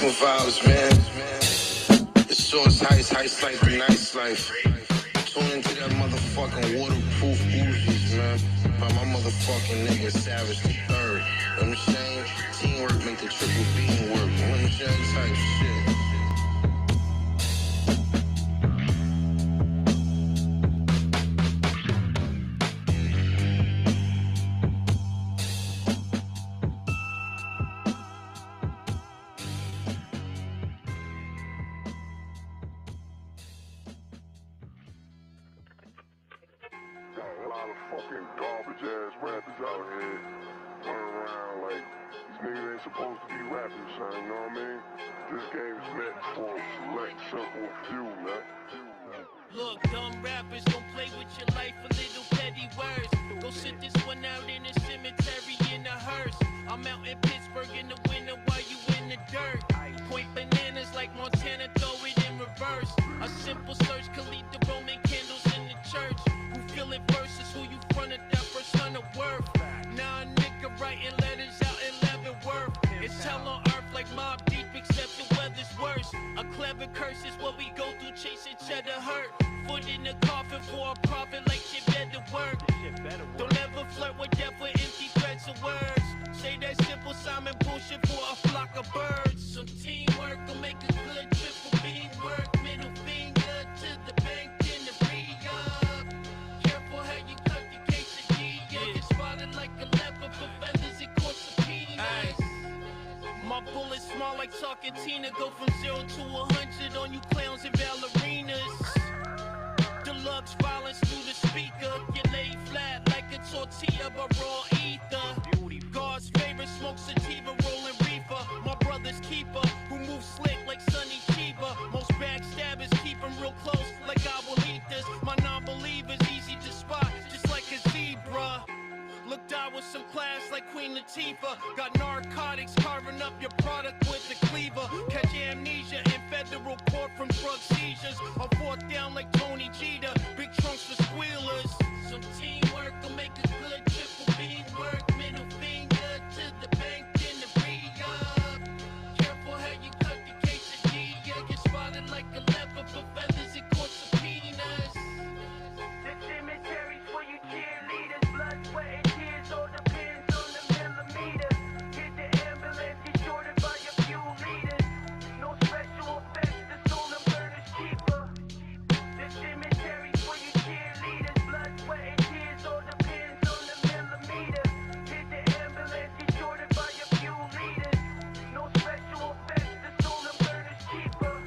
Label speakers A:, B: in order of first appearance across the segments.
A: motherfucking vibes, man. It's Source Heist like a nice life. Tune into that motherfucking waterproof Uzis, man. By my motherfucking nigga Savage the Third. You know what I'm saying? Teamwork make the triple beam work. You know what I'm saying? Type shit.
B: Fucking garbage ass rappers out here running around like these niggas ain't supposed to be rapping, son, you know what I mean? This game is meant for a select, simple few, man.
C: Look, dumb rappers don't play with your life for little petty words. Go sit this one out in a cemetery in a hearse. I'm out in Pittsburgh in the winter while you in the dirt. Point bananas like Montana, throw it in reverse. A simple search can lead to Roman candles in the church. Who feel it versus who you fronted that first ton of worth. Now a nigga writing letters out in Leavenworth. It's hell on earth like Mobb Deep, except the weather's worse. A clever curse is what we go through chasing cheddar hurt. Foot in the coffin for a profit like shit better work. Don't ever flirt with death with empty threats of words. Say that simple Simon bullshit for a flock of birds. Some teamwork will make a good triple beam work. Middle finger to the bank in the re-up. Careful how you cut the quesadilla. Get spotted like a leopard for feathers and court subpoenas. My bullets small like talking Tina. Go from 0 to 100 on you clowns and ballerinas. Deluxe violence through the speaker. You lay flat like a tortilla but raw ether. God's favorite smoke sativa, rolling reefer. My brother's keeper, who moves slick like Sonny Chiba. Most backstabbers keep him real close like abuelitas. My non-believers easy to spot, just like a zebra. Looked out with some class like Queen Latifah. Got narcotics carving up your product with the cleaver. Catch amnesia in federal court from drug seizures. On fourth down like Tony Jeter. Big trunks for squealers. Some teamwork will make a good triple beam work. Middle finger to the bank in the re-up. Careful how you cut the quesadilla. Get spotted like a leopard for feathers and court subpoenas. The cemeteries for you cheerleaders. Blood, sweat, and tears all depends on the millimeter. Hit the ambulance, get shorted by a few liters. No special effects, the soul of murder's cheaper. The cemeteries for you cheerleaders. Blood, sweat, and tears all depends on the millimeter. Hit the ambulance, get shorted by a few liters. No special effects, the soul of murder's cheaper.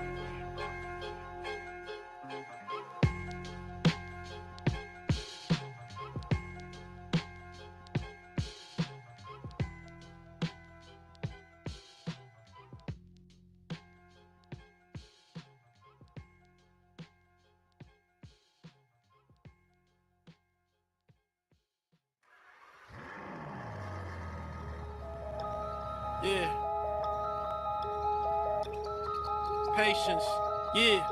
C: Yeah. Patience. Yeah.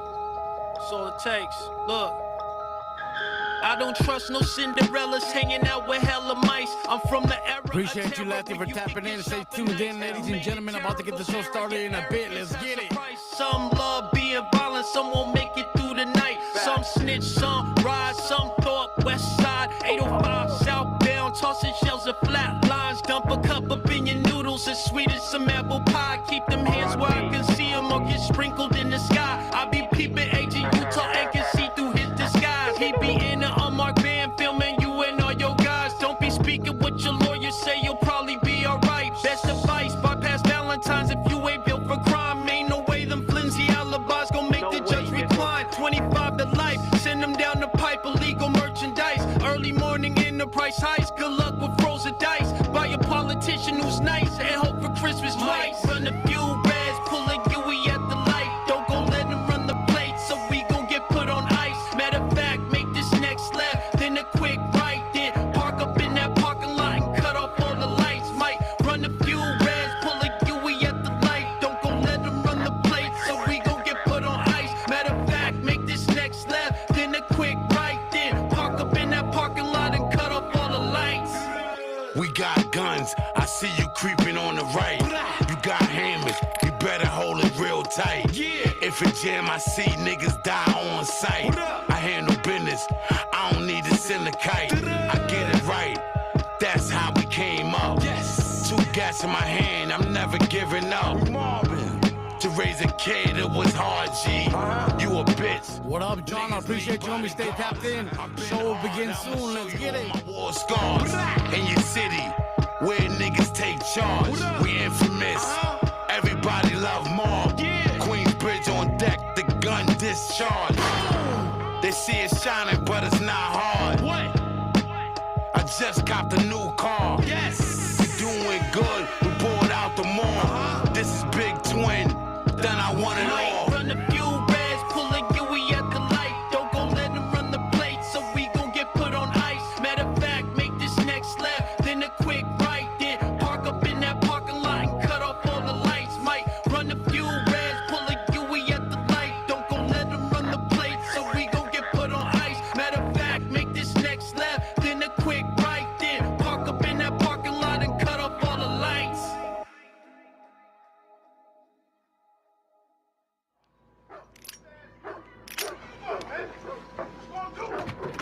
C: That's all it takes. Look. I don't trust no Cinderellas hanging out with hella mice. I'm from the era.
D: Appreciate you, Lefty, for tapping in. Stay tuned in, ladies and gentlemen. About to get the show started in a bit. Let's get it.
C: Some love being violent, some won't make it through the night. Some snitch, some ride, some thought west side. 805 southbound, tossing shells of flat lines. Dump a cup up in your noodles as sweet as some apple pie. Keep them hands where I can see them or get sprinkled in the sky. I be peeping Agent Utah and can see through his disguise. He be in an unmarked van filming you and all your guys. Don't be speaking what your lawyers say, you'll probably be alright. Best advice, bypass Valentine's if you ain't built for crime. Ain't no way them flimsy alibis gon' make the judge recline. 25 to life, send them down the pipe, illegal merchandise. Early morning in the price heist, good luck with frozen dice. Buy a politician who's nice and hope for Christmas lights. Run a few reds, pull a Yui at the light. Don't go let him run the plate, so we gon' get put on ice. Matter of fact, make this next left, then a quick right, then park up in that parking lot and cut off all the lights. Might run a few reds, pull a Yui at the light. Don't go let him run the plate, so we gon' get put on ice. Matter of fact, make this next left, then a quick right, then park up in that parking lot and cut off all the lights.
E: jam, I see niggas die on sight. I handle business, I don't need to send a kite. I get it right, that's how we came up. Yes. 2 gas in my hand, I'm never giving up. To raise a kid, it was hard, G. You a bitch.
D: What up, John? I appreciate you, homie. Stay tapped in. Show will begin soon. Let's get it.
E: My war scars in your city, where niggas take charge. We infamous. Everybody love Marv. Queensbridge on deck, the gun discharge. They see it shining, but it's not hard. I just got the new car. Yes. We doing good. We bought out the mall. This is Big Twin. Then I want it all.
C: Run a few rags, pulling Yui at the light. Don't go let him run the plate, so we gon' get put on ice. Matter of fact, make this next left, then a quick right, then park up in that parking lot and cut off all the lights. Might run a few rags, pulling Yui at the light. Don't go let him run the plate, so we gon' get put on ice. Matter of fact, make this next left, then a quick right, then park up in that parking lot and cut off all the lights.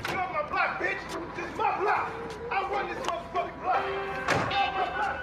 B: Get off my block, bitch! This is my block! I run this motherfucking block! Get off my block!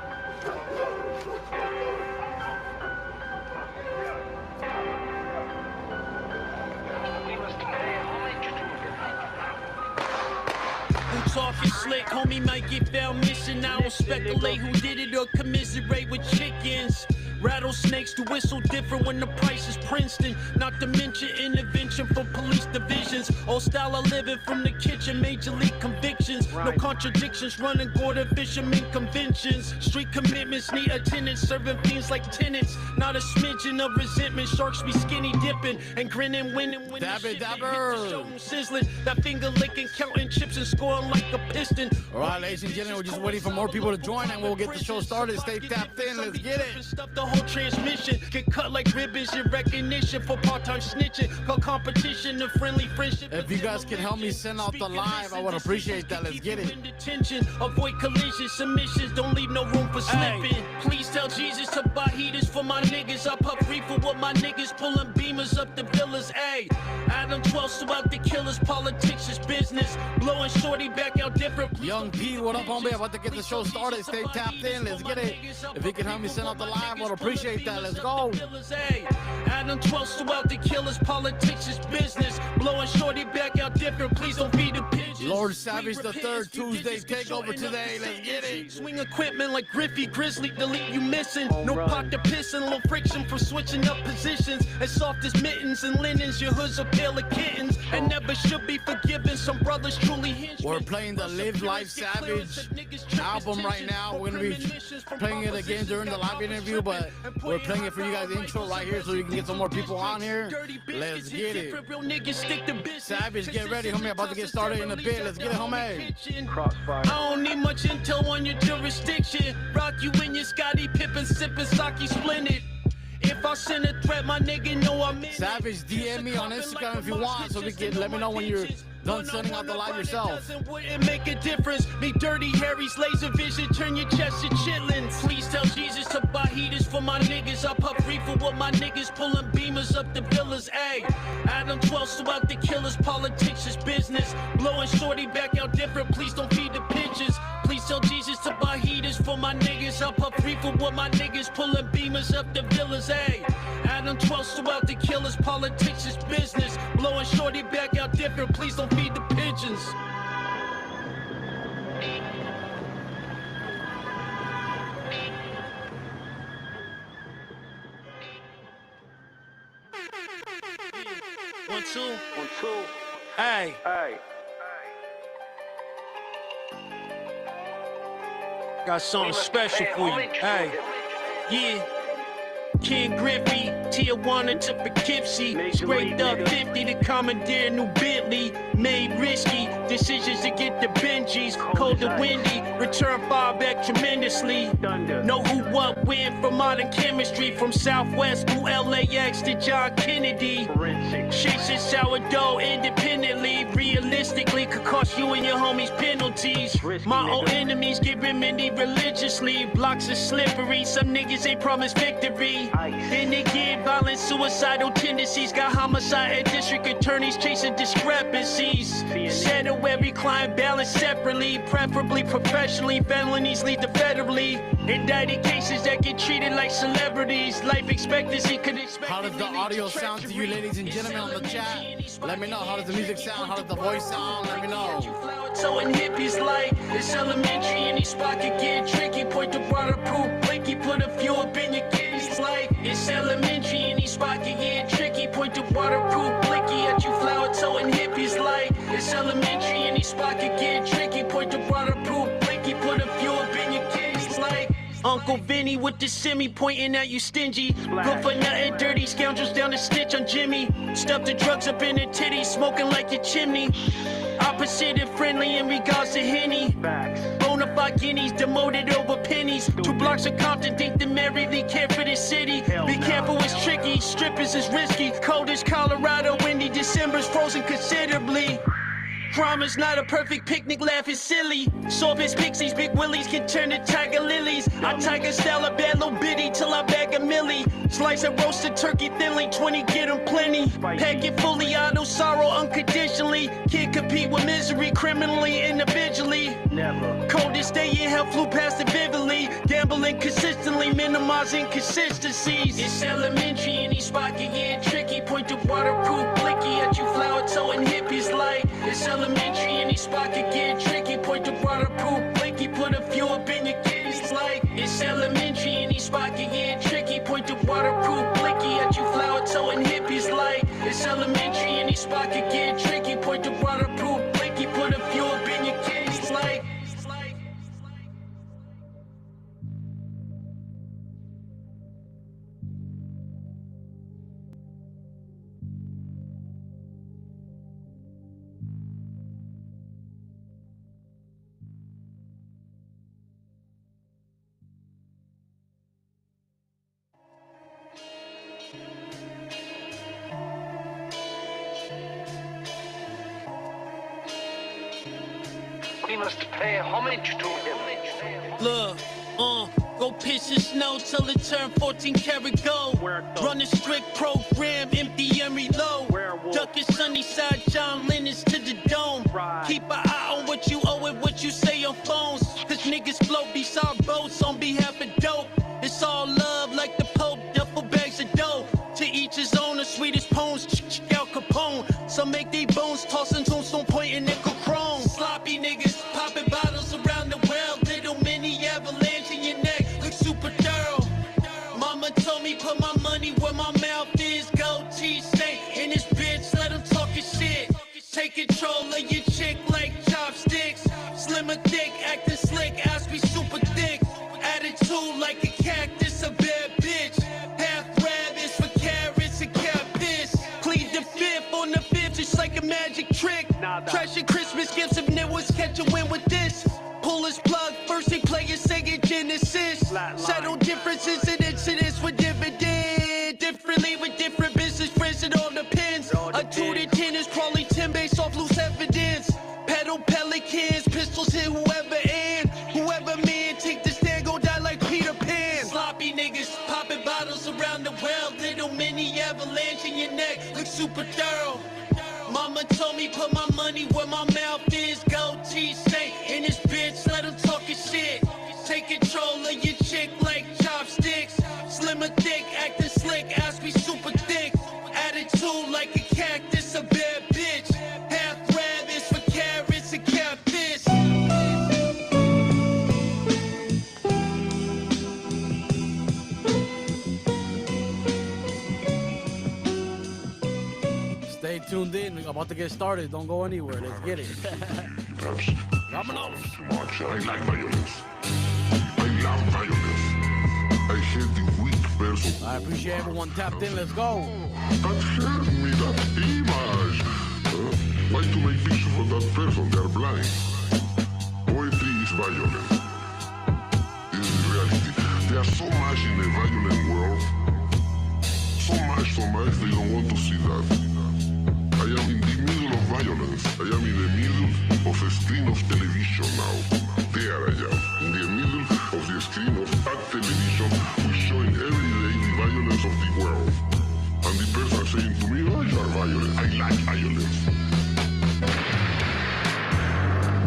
C: Who talking slick, homie might get found missing. I don't speculate who did it or commiserate with chickens. Rattlesnakes to whistle different when the price is Princeton. Not to mention intervention from police divisions. Old style of living from the kitchen, major league convictions. No contradictions, running Gordon Fisherman conventions. Street commitments need attendance, serving fiends like tenants. Not a smidgen of resentment, sharks be skinny dipping and grinning, winning when
D: Dab
C: the
D: it,
C: shit
D: dabber.
C: hit the show 'em sizzling. That finger licking, counting chips and scoring like a piston.
D: All right, ladies and gentlemen, we're just waiting for more people to join and we'll get the show started. Stay tapped in. Let's get it.
C: Stuff the whole transmission, get cut like ribbons in recognition for part-time snitching. Call competition a friendly friendship.
D: If you guys can help me send out the live, I would appreciate that. Let's get it.
C: Detention, avoid collisions, submissions, don't leave no room for slipping. Please tell Jesus to buy heaters for my niggas. I puff reefer with my niggas, pulling beamers up the villas. Ayy, Adam 12 about the killers, politics is business. Blowing shorty back out different.
D: Young P, what up, homie? About to get the show started. Stay tapped in. Let's get it. If you can help me send out the live, I would appreciate that. Let's go.
C: Adam 12 about the killers, politics is business. Blowing shorty back out different. Please don't feed the pigeons.
D: Lord Savage the third Tuesday takeover today. Let's get it.
C: Swing equipment like Griffey, Grizzly, delete you missing. No pocket pissing, little friction for switching up positions. As soft as mittens and linens, your hood's a pail of kittens. And never should be forgiven. Some brothers truly hinge.
D: We're playing the Live Life Savage album right now. We're gonna be playing it again during the live interview, but we're playing it for you guys intro right here so you can get some more people on here. Let's get it. Savage, get ready, homie. About to get started in a bit. Let's get it, homie.
C: I don't need much intel on your jurisdiction. Rock you in your Scottie Pippen, sipping sake splendid. If I send a threat, my nigga know I'm in.
D: Savage, DM me on Instagram if you want so we can let me know when you're done sending out the live yourself.
C: Wouldn't make a difference. Me dirty Harry's laser vision, turn your chest to chitlins. Please tell Jesus to buy heaters for my niggas. I puff reefer with my niggas, pulling beamers up the villas. Ayy, Adam 12 about the killers, politics is business. Blowing shorty back out different. Please don't feed the pigeons. Please tell Jesus to buy heaters for my niggas. I puff reefer with my niggas, pulling beamers up the villas. Ayy, Adam 12 about the killers, politics is business. Blowing shorty back out different. Please don't feed the pigeons. One, two. Hey. Got something special for you. Hey. Yeah. King Griffey, Tijuana to Poughkeepsie. Scraped up 50 to commandeer new Bentley. Made risky decisions to get the Benjis. Cold and windy, return far back tremendously. Know who, what, when from modern chemistry. From Southwest to LAX to John Kennedy. Chasing sourdough independently. Realistic. Realistically, could cost you and your homies penalties. My own enemies get remedied religiously. Blocks are slippery, some niggas ain't promised victory. Then they get violent, suicidal tendencies. Got homicide and district attorneys chasing discrepancies. Settle every client balance separately, preferably professionally. Felonies lead to federally. Indicted cases that get treated like celebrities. Life expectancy could expect.
D: How does the audio sound to you, ladies and gentlemen, on the chat? Let me know. How does the music sound? How does the voice sound? Let me know.
C: So in hippies like it's elementary, any spot could get tricky. Point to waterproof blinky, put a few up in your kitties like it's elementary, any spot could get tricky. Point to waterproof blinky at you flower toting hippies like it's elementary, any spot could get tricky. Point to waterproof blinky, put a few up in your kitties like Uncle Vinny with the semi pointing at you stingy. Good for nothing, dirty scoundrels down the stitch on Jimmy. Stuff the drugs up in the titties, smoking like your chimney. Opposite and friendly in regards to Henny. Bonafide guineas demoted over pennies. 2 blocks of Compton think they merrily care for the city. Be careful, it's tricky. Strippers is risky. Cold as Colorado, windy December's frozen considerably. Crime is not a perfect picnic, laugh is silly. Sorbets, pixies, big willies can turn to tiger lilies. I tiger style a bad little bitty till I bag a millie. Slice a roasted turkey thinly, 20 get 'em plenty. Pack it fully, auto sorrow unconditionally. Can't compete with misery, criminally, individually. Never. Coldest day in hell flew past it vividly. Gambling consistently, minimizing consistencies. It's elementary, any spot can get tricky. Point to waterproof blicky at you flower toting hippies like it's elementary, any spot could get tricky. Point to waterproof blinky, put a few up in your kitties like it's elementary, any spot could get tricky. Point to waterproof blinky at you flower toting hippies like it's elementary, any spot could get tricky. Point to waterproof blinky, put a few up in your kitties like.
F: We must pay homage to him.
C: Look, go pitch the snow till it turn 14 karat gold. Run a strict program, empty and reload. Duck is sunny side, John Lennon's to the dome. Keep an eye on what you owe and what you say on phones. Cause niggas float beside boats on behalf of dope. It's all love like the Pope, duffel bags of dough. To each his own, the sweetest poems, Al Capone. Some make they bones, tossing tombstone, pointing nickel chrome. Sloppy niggas, popping bottles around the world. Little mini avalanche in your neck, look super thorough. Mama told me put my money where my mouth is. Gold T stay in this bitch, let him talk his shit. Take control of your chick like chopsticks. Slim or thick, acting slick, ass be super thick. Attitude like a cactus, a bad bitch. Half rabbits for carrots and cat piss. Plead the fifth on the fifth, just like a magic trick. Trash your Christmas gifts if niggas catch a win with this. Pull his plug, first he play his Sega Genesis. Settle differences and incidents with dividend. Differently with different business friends, it all depends. A 2 to 10 is crawling 10 based off loose evidence. Pedal pelicans, pistols hit whoever in. Whoever man, take the stand, go die like Peter Pan. Sloppy niggas, popping bottles around the world. Little mini avalanche in your neck, look super thorough. Mama told me put my money where my mouth is. Gold T stay in this bitch, let him talk his shit. Take control of your chick like chopsticks. Slim or thick, acting slick, ass be super thick. Attitude like a cactus, a bad bitch. Half rabbits for carrots and catfish.
D: Stay tuned in. We're about to get started. Don't go anywhere. Let's get it. Vámonos.
B: I like violence. I love violence. I hate the weak person.
D: I appreciate everyone tapped in. Let's go.
B: That hurt me, that image. Why to make pictures for that person? They are blind. Poetry is violence. This is reality. There's so much in a violent world. So much, they don't want to see that. I am in the middle of violence. I am in the middle a screen of television now. There I am, in the middle of the screen of that television, who's showing every day the violence of the world. And the person saying to me, oh, you are violent. I like violence.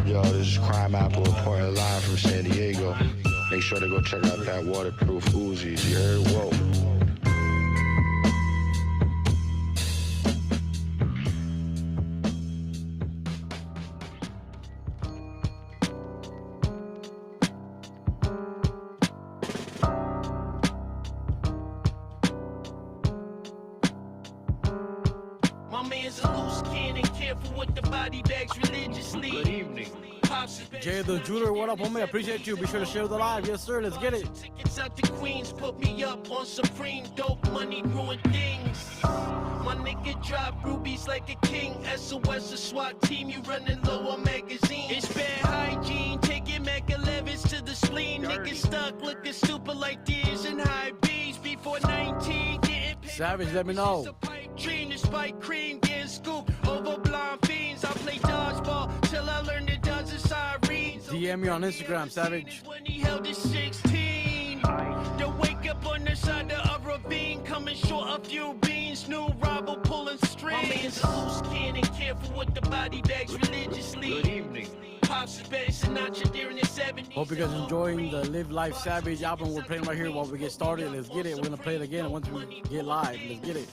G: Yo, this is Crime Apple reporting live from San Diego. Make sure to go check out that waterproof Uzis. You heard? Whoa.
D: Jay the Jeweler, what up, homie? Appreciate you. Be sure to share the live. Yes, sir. Let's get it.
C: Tickets out to Queens, put me up on Supreme. Dope money, ruin things. My nigga drop rubies like a king. SOS, a SWAT team, you running low on magazine. It's bad hygiene, taking Mac 11s to the spleen. Niggas stuck looking stupid like this in high B's before 19. Getting paid.
D: Savage, let me know.
C: Dream, the spike cream, getting scooped over blind fiends. I play dodgeball till I learn the dodge of sirens.
D: DM me on Instagram, Savage.
C: When he held his 16, to wake up on the side of a ravine, coming short a few beans. New robber pulling strings. My man's a loose cannon, careful with the body bags religiously. Good evening. Pops is better Sinatra during the 70s.
D: Hope you guys enjoying the Live Life Savage album we're playing right here while we get started. Let's get it. We're gonna play it again once we get live. Let's get it.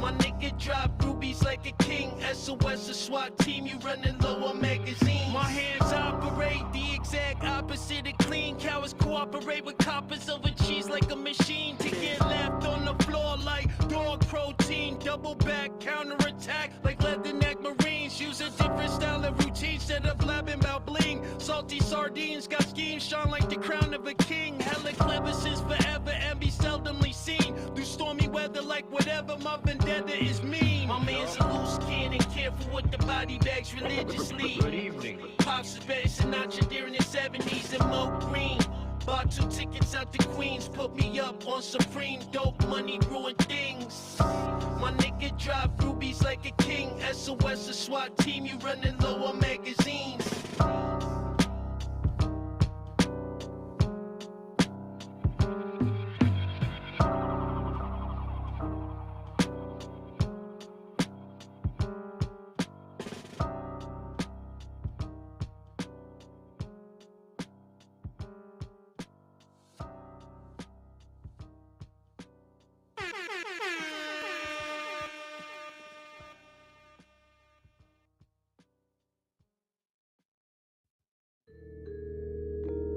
C: My nigga drop rubies like a king. SOS, a SWAT team, you running low on magazines. My hands operate the exact opposite of clean. Cowards cooperate with coppers over cheese like a machine. To get left on the floor like dog protein. Double back, counterattack like leatherneck Marines. Use a different style of routine instead of blabbing about bling. Salty sardines got schemes shine like the crown of a king. Hella clever since forever and be seldomly seen. Through stormy weather like whatever, my vendetta is mean. My man's a loose cannon, careful with the body bags religiously. Good evening. Pops is better Sinatra during the 70s and Mo Green. Bought 2 tickets out to Queens, put me up on Supreme. Dope money, ruin things. My nigga drop rubies like a king. SOS, a SWAT team, you running low on magazines.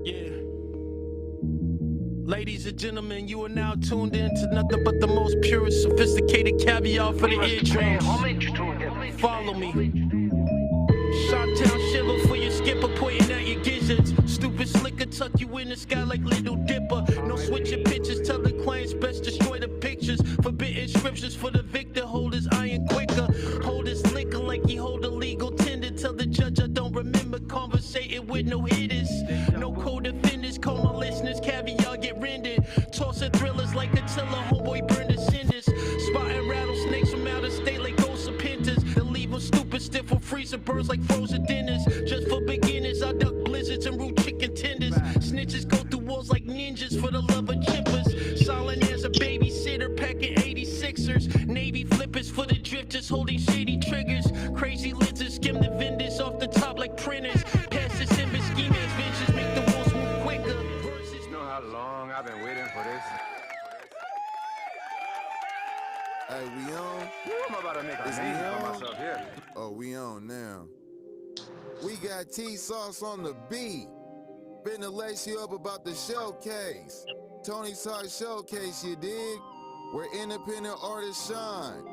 C: Yeah. Ladies and gentlemen, you are now tuned in to nothing but the most purest, sophisticated caviar for the eardrums. Follow me. Shot-town shiver for your skipper, pointing at your gizzards. Stupid slicker, tuck you in the sky like Little Dipper. No switching pictures, tell the clients best destroy the pictures. Forbidden scriptures for the victor, hold his iron quicker. Hold his liquor like he hold a legal tender. Tell the judge I don't remember conversating with no hitters. No co-defenders, coma listeners, caviar get rendered. Tossing thrillers like Attila, homeboy burn the cinders. Spotting rattlesnakes from outer state like ghosts of pintas. They'll leave them stupid stiff or freezing birds like frozen dinners. Just for beginners, I duck blizzards and root chicken tenders. Snitches go through walls like ninjas for the love of chippers. Silent as a babysitter, packing 86ers. Navy flippers for the drifters, holding shady triggers. Crazy lenses skim the vendors off the top like printers. Pass the Simba scheme as ventures, make the walls move quicker. Versus
H: You know how long I've been waiting for this?
I: Hey, we on?
H: I'm about to make a
I: Is
H: name
I: we
H: for
I: on?
H: myself here.
I: Oh, we on now. We got T-Sauce on the beat. Finna lace you up about the showcase. Tony's Talk Showcase, you dig? Where independent artists shine.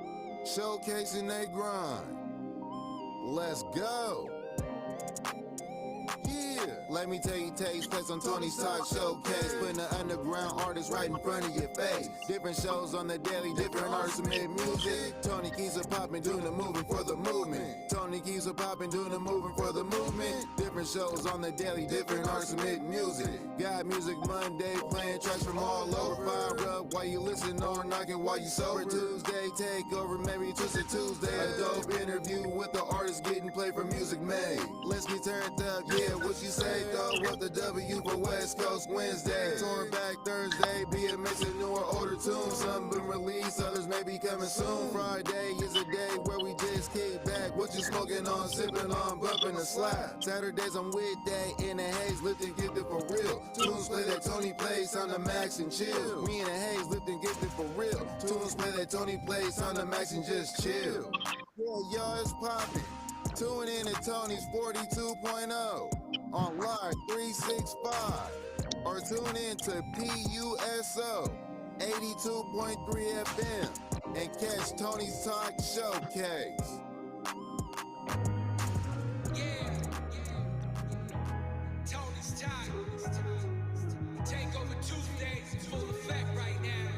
I: Showcasing they grind. Let's go. Yeah. Let me tell you, taste place on Tony's Talk Showcase. Putting the underground artists right in front of your face. Different shows on the daily, different artists make music. Tony keeps a poppin', doing the moving for the movement. Tony keeps a poppin', doing the moving for the movement. Different shows on the daily, different artists submit music. Got Music Monday, playing tracks from all over. Fire up while you listen or knocking while you sober. Tuesday, take over, maybe Twisted Tuesday. A dope interview with the artist getting played for Music Made. Let's get turned up, yeah, what you say? Throw up the W for West Coast Wednesday. Torn back Thursday, be a mix of new or older tunes. Some been released, others may be coming soon. Friday is a day where we just kick back. What you smoking on, sipping on, bumping the slap. Saturdays I'm with day in the haze, lifting, gifted for real. Tunes play that Tony plays on the max and chill. Me and the haze, lifting, gifted for real. Tunes play that Tony plays on the max and just chill. Yeah, y'all, it's poppin'. Tune in to Tony's 42.0 on Live 365 or tune in to PUSO 82.3 FM and catch Tony's Talk Showcase.
J: Tony's Talk. Takeover Tuesdays is full effect right now.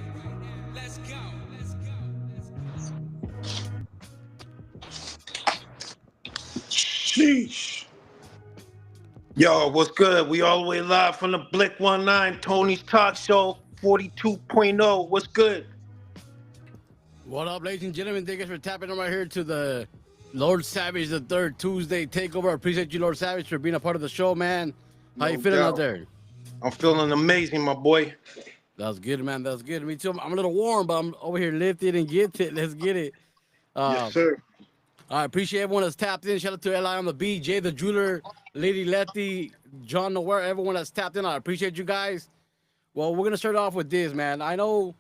J: Let's go.
K: Sheesh. Yo, what's good? We all the way live from the Blick 19, Tony's Talk Show 42.0. What's good?
D: What up, ladies and gentlemen? Thank you for tapping on right here to the Lord Savage the Third Tuesday Takeover. I appreciate you, Lord Savage, for being a part of the show, man. How you feeling out there?
K: I'm feeling amazing, my boy.
D: That's good, man. That's good. Me too. I'm a little warm, but I'm over here lifted and get it. Let's get it.
K: Yes, sir.
D: I appreciate everyone that's tapped in. Shout out to Li on the beat, Jay the Jeweler, Lady Letty, John Nowhere, everyone that's tapped in. I appreciate you guys. Well, we're gonna start off with this, man. I know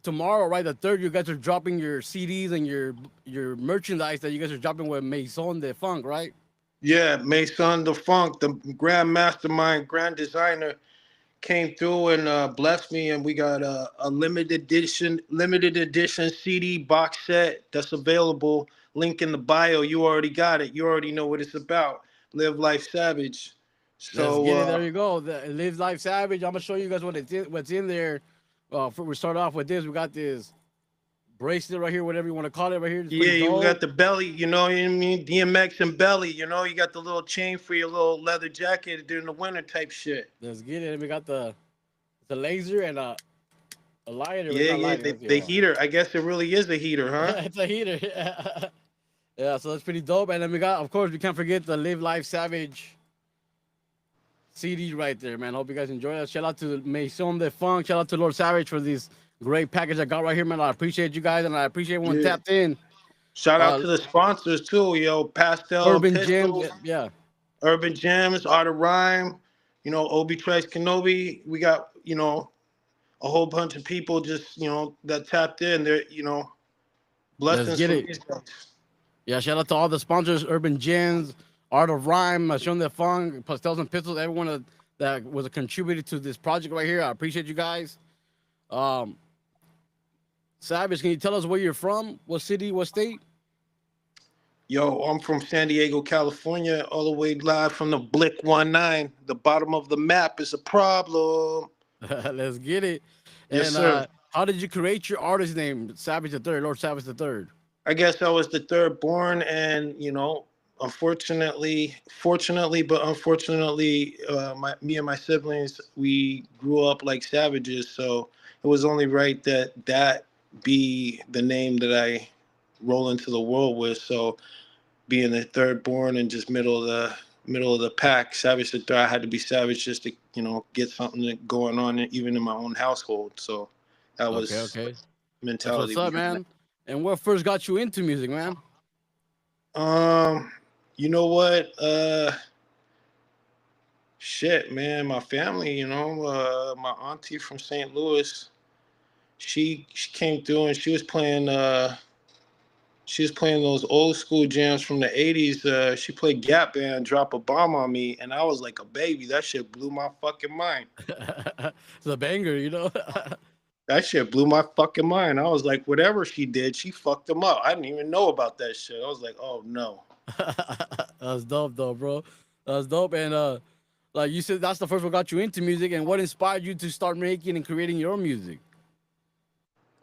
D: tomorrow, right, the 3rd, you guys are dropping your CDs and your merchandise that you guys are dropping with Maison de Funk, right?
K: Yeah, Mason the Funk, the grand mastermind, grand designer, came through and blessed me, and we got a limited edition CD box set that's available. Link in the bio. You already got it. You already know what it's about. Live Life Savage. So
D: let's get it. There you go. Live Life Savage. I'm gonna show you guys what's in there. We start off with this. We got this bracelet right here, whatever you want to call it, right here.
K: Yeah, you got the belly. You know what I mean? DMX and belly. You know, you got the little chain for your little leather jacket during the winter type shit.
D: Let's get it. And we got the laser and a lighter.
K: Yeah, the heater. I guess it really is a heater, huh?
D: It's a heater. Yeah, so that's pretty dope. And then we got, of course, we can't forget the Live Life Savage CD right there, man. Hope you guys enjoy that. Shout out to Maison de Funk. Shout out to Lord Savage for these great package I got right here, man. I appreciate you guys, and I appreciate everyone tapped in.
K: Shout out to the sponsors too, yo. Pastel,
D: Urban Gems, yeah.
K: Urban Gems, Art of Rhyme, you know, Obi Trice Kenobi. We got, you know, a whole bunch of people just, you know, that tapped in. They're, you know, blessings.
D: Let's get it. Yeah, shout out to all the sponsors, Urban Gems, Art of Rhyme, Maison de Funk, Pastels and Pistols, everyone that was a contributor to this project right here. I appreciate you guys. Savage, can you tell us where you're from? What city, what state?
K: Yo, I'm from San Diego, California, all the way live from the Blick 19. The bottom of the map is a problem.
D: Let's get it.
K: Yes,
D: and
K: sir.
D: How did you create your artist name, Savage the Third, Lord Savage the Third?
K: I guess I was the third born, and you know, fortunately, but unfortunately, me and my siblings, we grew up like savages, so it was only right that be the name that I roll into the world with. So, being the third born and just middle of the pack, Savage the Third, I had to be savage just to, you know, get something going on even in my own household. So that was mentality.
D: That's what's up, man? And what first got you into music, man?
K: You know what? Shit, man. My family, you know, my auntie from St. Louis, she came through and she was playing those old school jams from the 80s. She played Gap Band, Drop a Bomb on Me, and I was like a baby. That shit blew my fucking mind.
D: It's a banger, you know?
K: That shit blew my fucking mind. I was like, whatever she did, she fucked them up. I didn't even know about that shit. I was like, oh no.
D: That's dope though, bro. That's dope. And like you said, that's the first one got you into music. And what inspired you to start making and creating your own music?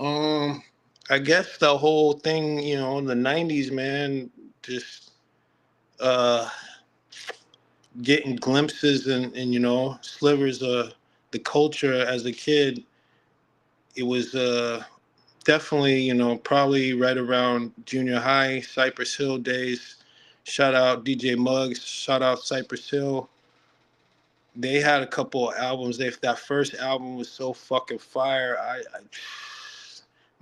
K: I guess the whole thing, you know, in the 90s, man, just getting glimpses and you know, slivers of the culture as a kid. It was definitely, you know, probably right around junior high, Cypress Hill days. Shout out DJ Muggs, shout out Cypress Hill. They had a couple of albums. That first album was so fucking fire.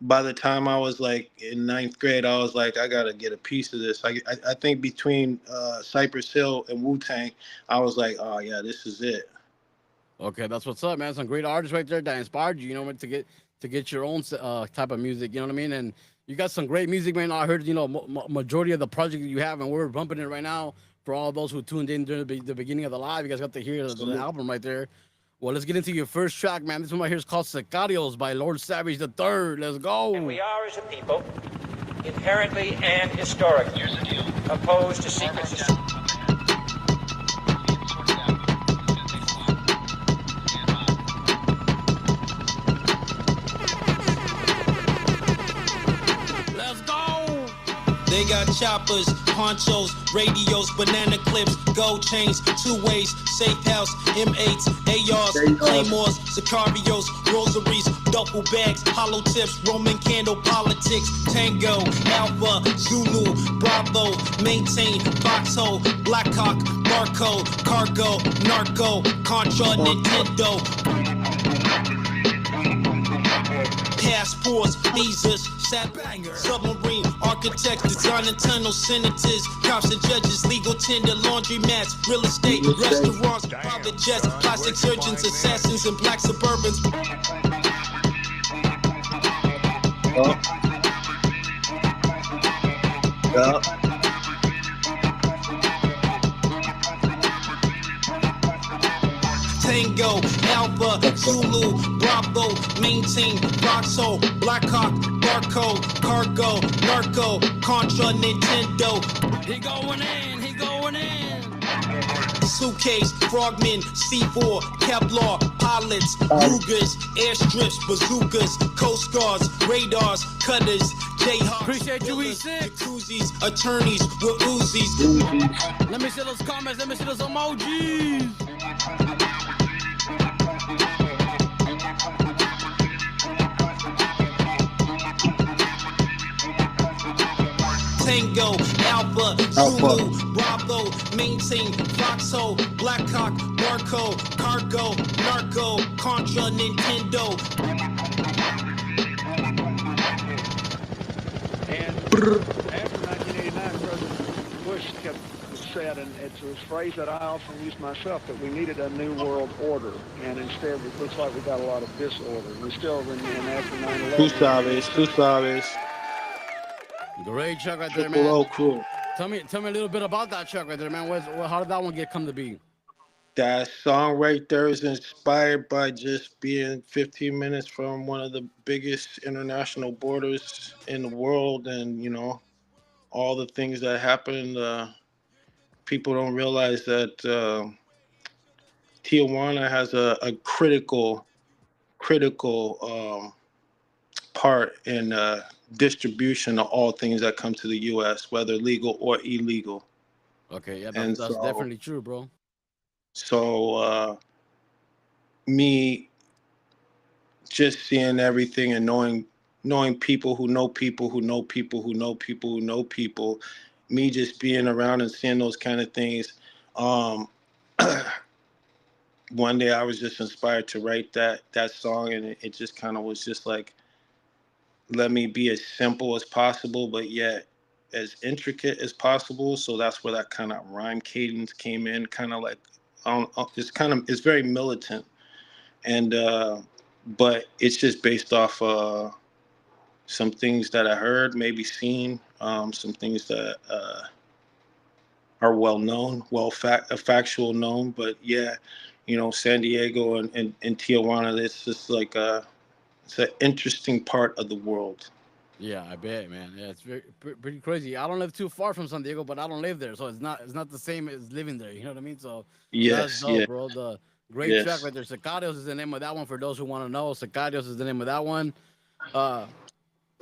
K: By the time I was like in ninth grade, I was like, I gotta get a piece of this. I think between Cypress Hill and Wu-Tang, I was like, oh yeah, this is it.
D: Okay, that's what's up, man. Some great artists right there that inspired you, you know, to get your own type of music. You know what I mean? And you got some great music, man. I heard, you know, majority of the project that you have, and we're bumping it right now for all those who tuned in during the beginning of the live. You guys got to hear the album right there. Well, let's get into your first track, man. This one right here is called Sicarios by Lord Savage III. Let's go.
L: And we are, as a people, inherently and historically opposed to secret society.
M: They got choppers, ponchos, radios, banana clips, gold chains, two ways, safe house, M8s, ARs, claymores, Sicarios, rosaries, duffel bags, hollow tips, Roman candle politics, tango, alpha, Zulu, Bravo, maintain, foxhole, Blackhawk, barcode, cargo, narco, Contra, Nintendo. Passports, visas, submarine architects, designing tunnels, senators, cops and judges, legal tender, laundromats, real estate, restaurants, private jets, plastic surgeons, assassins, and black Suburbans. Tango, Alpha, Zulu, Bravo, maintain, foxhole, Blackhawk, barcode, cargo, narco, Contra, Nintendo.
L: He going in.
M: Suitcase, frogmen, C4, Kevlar, pilots, Rugers, airstrips, bazookas, coast guards, radars, cutters, Jayhawks.
L: Appreciate you, E6.
M: Jacuzzis, attorneys with Uzis.
L: Let me see those comments. Let me see those emojis.
M: Tango, Alpha, Zulu, Bravo, maintain, foxhole, Blackhawk, barcode, cargo, narco, Contra, Nintendo.
N: And after 1989, President Bush kept said, and it's a phrase that I often use myself, that we needed a new world order, and instead it looks like we got a lot of disorder. We still remain after 9/11.
K: Tú sabes.
D: Great track right there,
K: Triple
D: man.
K: O crew.
D: Tell me a little bit about that track right there, man. How did that one come to be?
K: That song right there is inspired by just being 15 minutes from one of the biggest international borders in the world, and you know, all the things that happened. People don't realize that Tijuana has a critical part in distribution of all things that come to the U.S., whether legal or illegal.
D: Okay, yeah, that's definitely true, bro.
K: So me just seeing everything and knowing people who know people who know people who know people who know people, me just being around and seeing those kind of things. One day I was just inspired to write that song, and it just kind of was just like, let me be as simple as possible, but yet as intricate as possible. So that's where that kind of rhyme cadence came in, kind of like, it's very militant, and but it's just based off some things that I heard, maybe seen, some things that are well known, factual known. But yeah, you know, San Diego and Tijuana, it's just like it's an interesting part of the world.
D: Yeah, I bet, man. Yeah, it's pretty crazy. I don't live too far from San Diego, but I don't live there, so it's not the same as living there. You know what I mean? So
K: yes,
D: that's dope, bro. The great track right there. Sicarios is the name of that one. For those who want to know, Sicarios is the name of that one.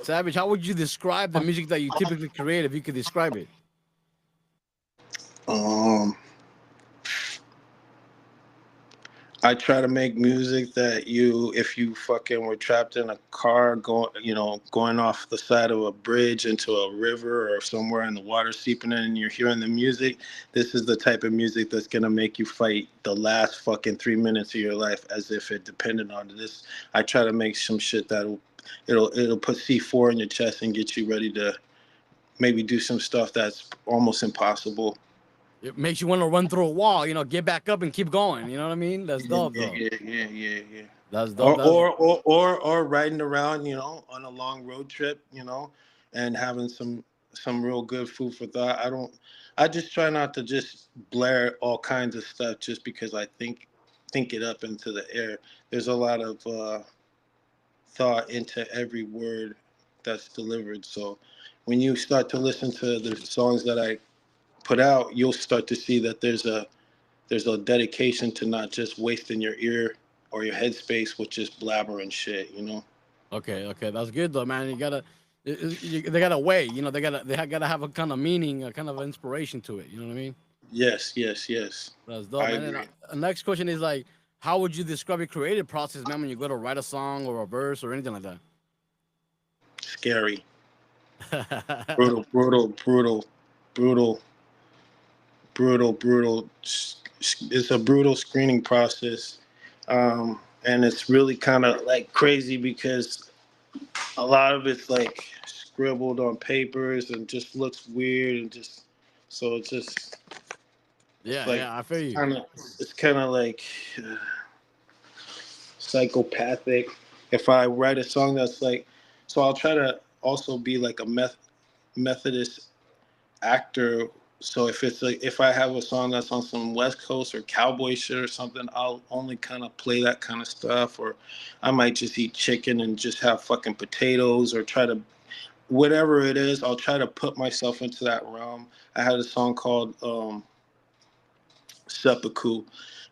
D: Savage, how would you describe the music that you typically create, if you could describe it?
K: I try to make music that if you fucking were trapped in a car going off the side of a bridge into a river or somewhere and the water seeping in and you're hearing the music, this is the type of music that's gonna make you fight the last fucking 3 minutes of your life as if it depended on this. I try to make some shit that'll put C4 in your chest and get you ready to maybe do some stuff that's almost impossible.
D: It makes you want to run through a wall, get back up and keep going. You know what I mean? That's dope, though.
K: Yeah.
D: That's dope.
K: Or riding around, on a long road trip, and having some real good food for thought. I just try not to just blare all kinds of stuff just because I think it up into the air. There's a lot of thought into every word that's delivered. So when you start to listen to the songs that I put out, you'll start to see that there's a dedication to not just wasting your ear or your headspace with just blabbering shit,
D: Okay, that's good though, man. They gotta weigh, they gotta have a kind of meaning, a kind of inspiration to it. You know what I mean?
K: Yes.
D: That's dope, man. And the next question is like, how would you describe your creative process, man, when you go to write a song or a verse or anything like that?
K: Scary. Brutal. It's a brutal screening process, and it's really kind of like crazy because a lot of it's like scribbled on papers and just looks weird and just so it's just
D: I feel you.
K: It's kind of like psychopathic. If I write a song that's like, so I'll try to also be like a Methodist actor. So if I have a song that's on some West Coast or cowboy shit or something, I'll only kind of play that kind of stuff, or I might just eat chicken and just have fucking potatoes, or try to, whatever it is, I'll try to put myself into that realm. I had a song called Seppuku,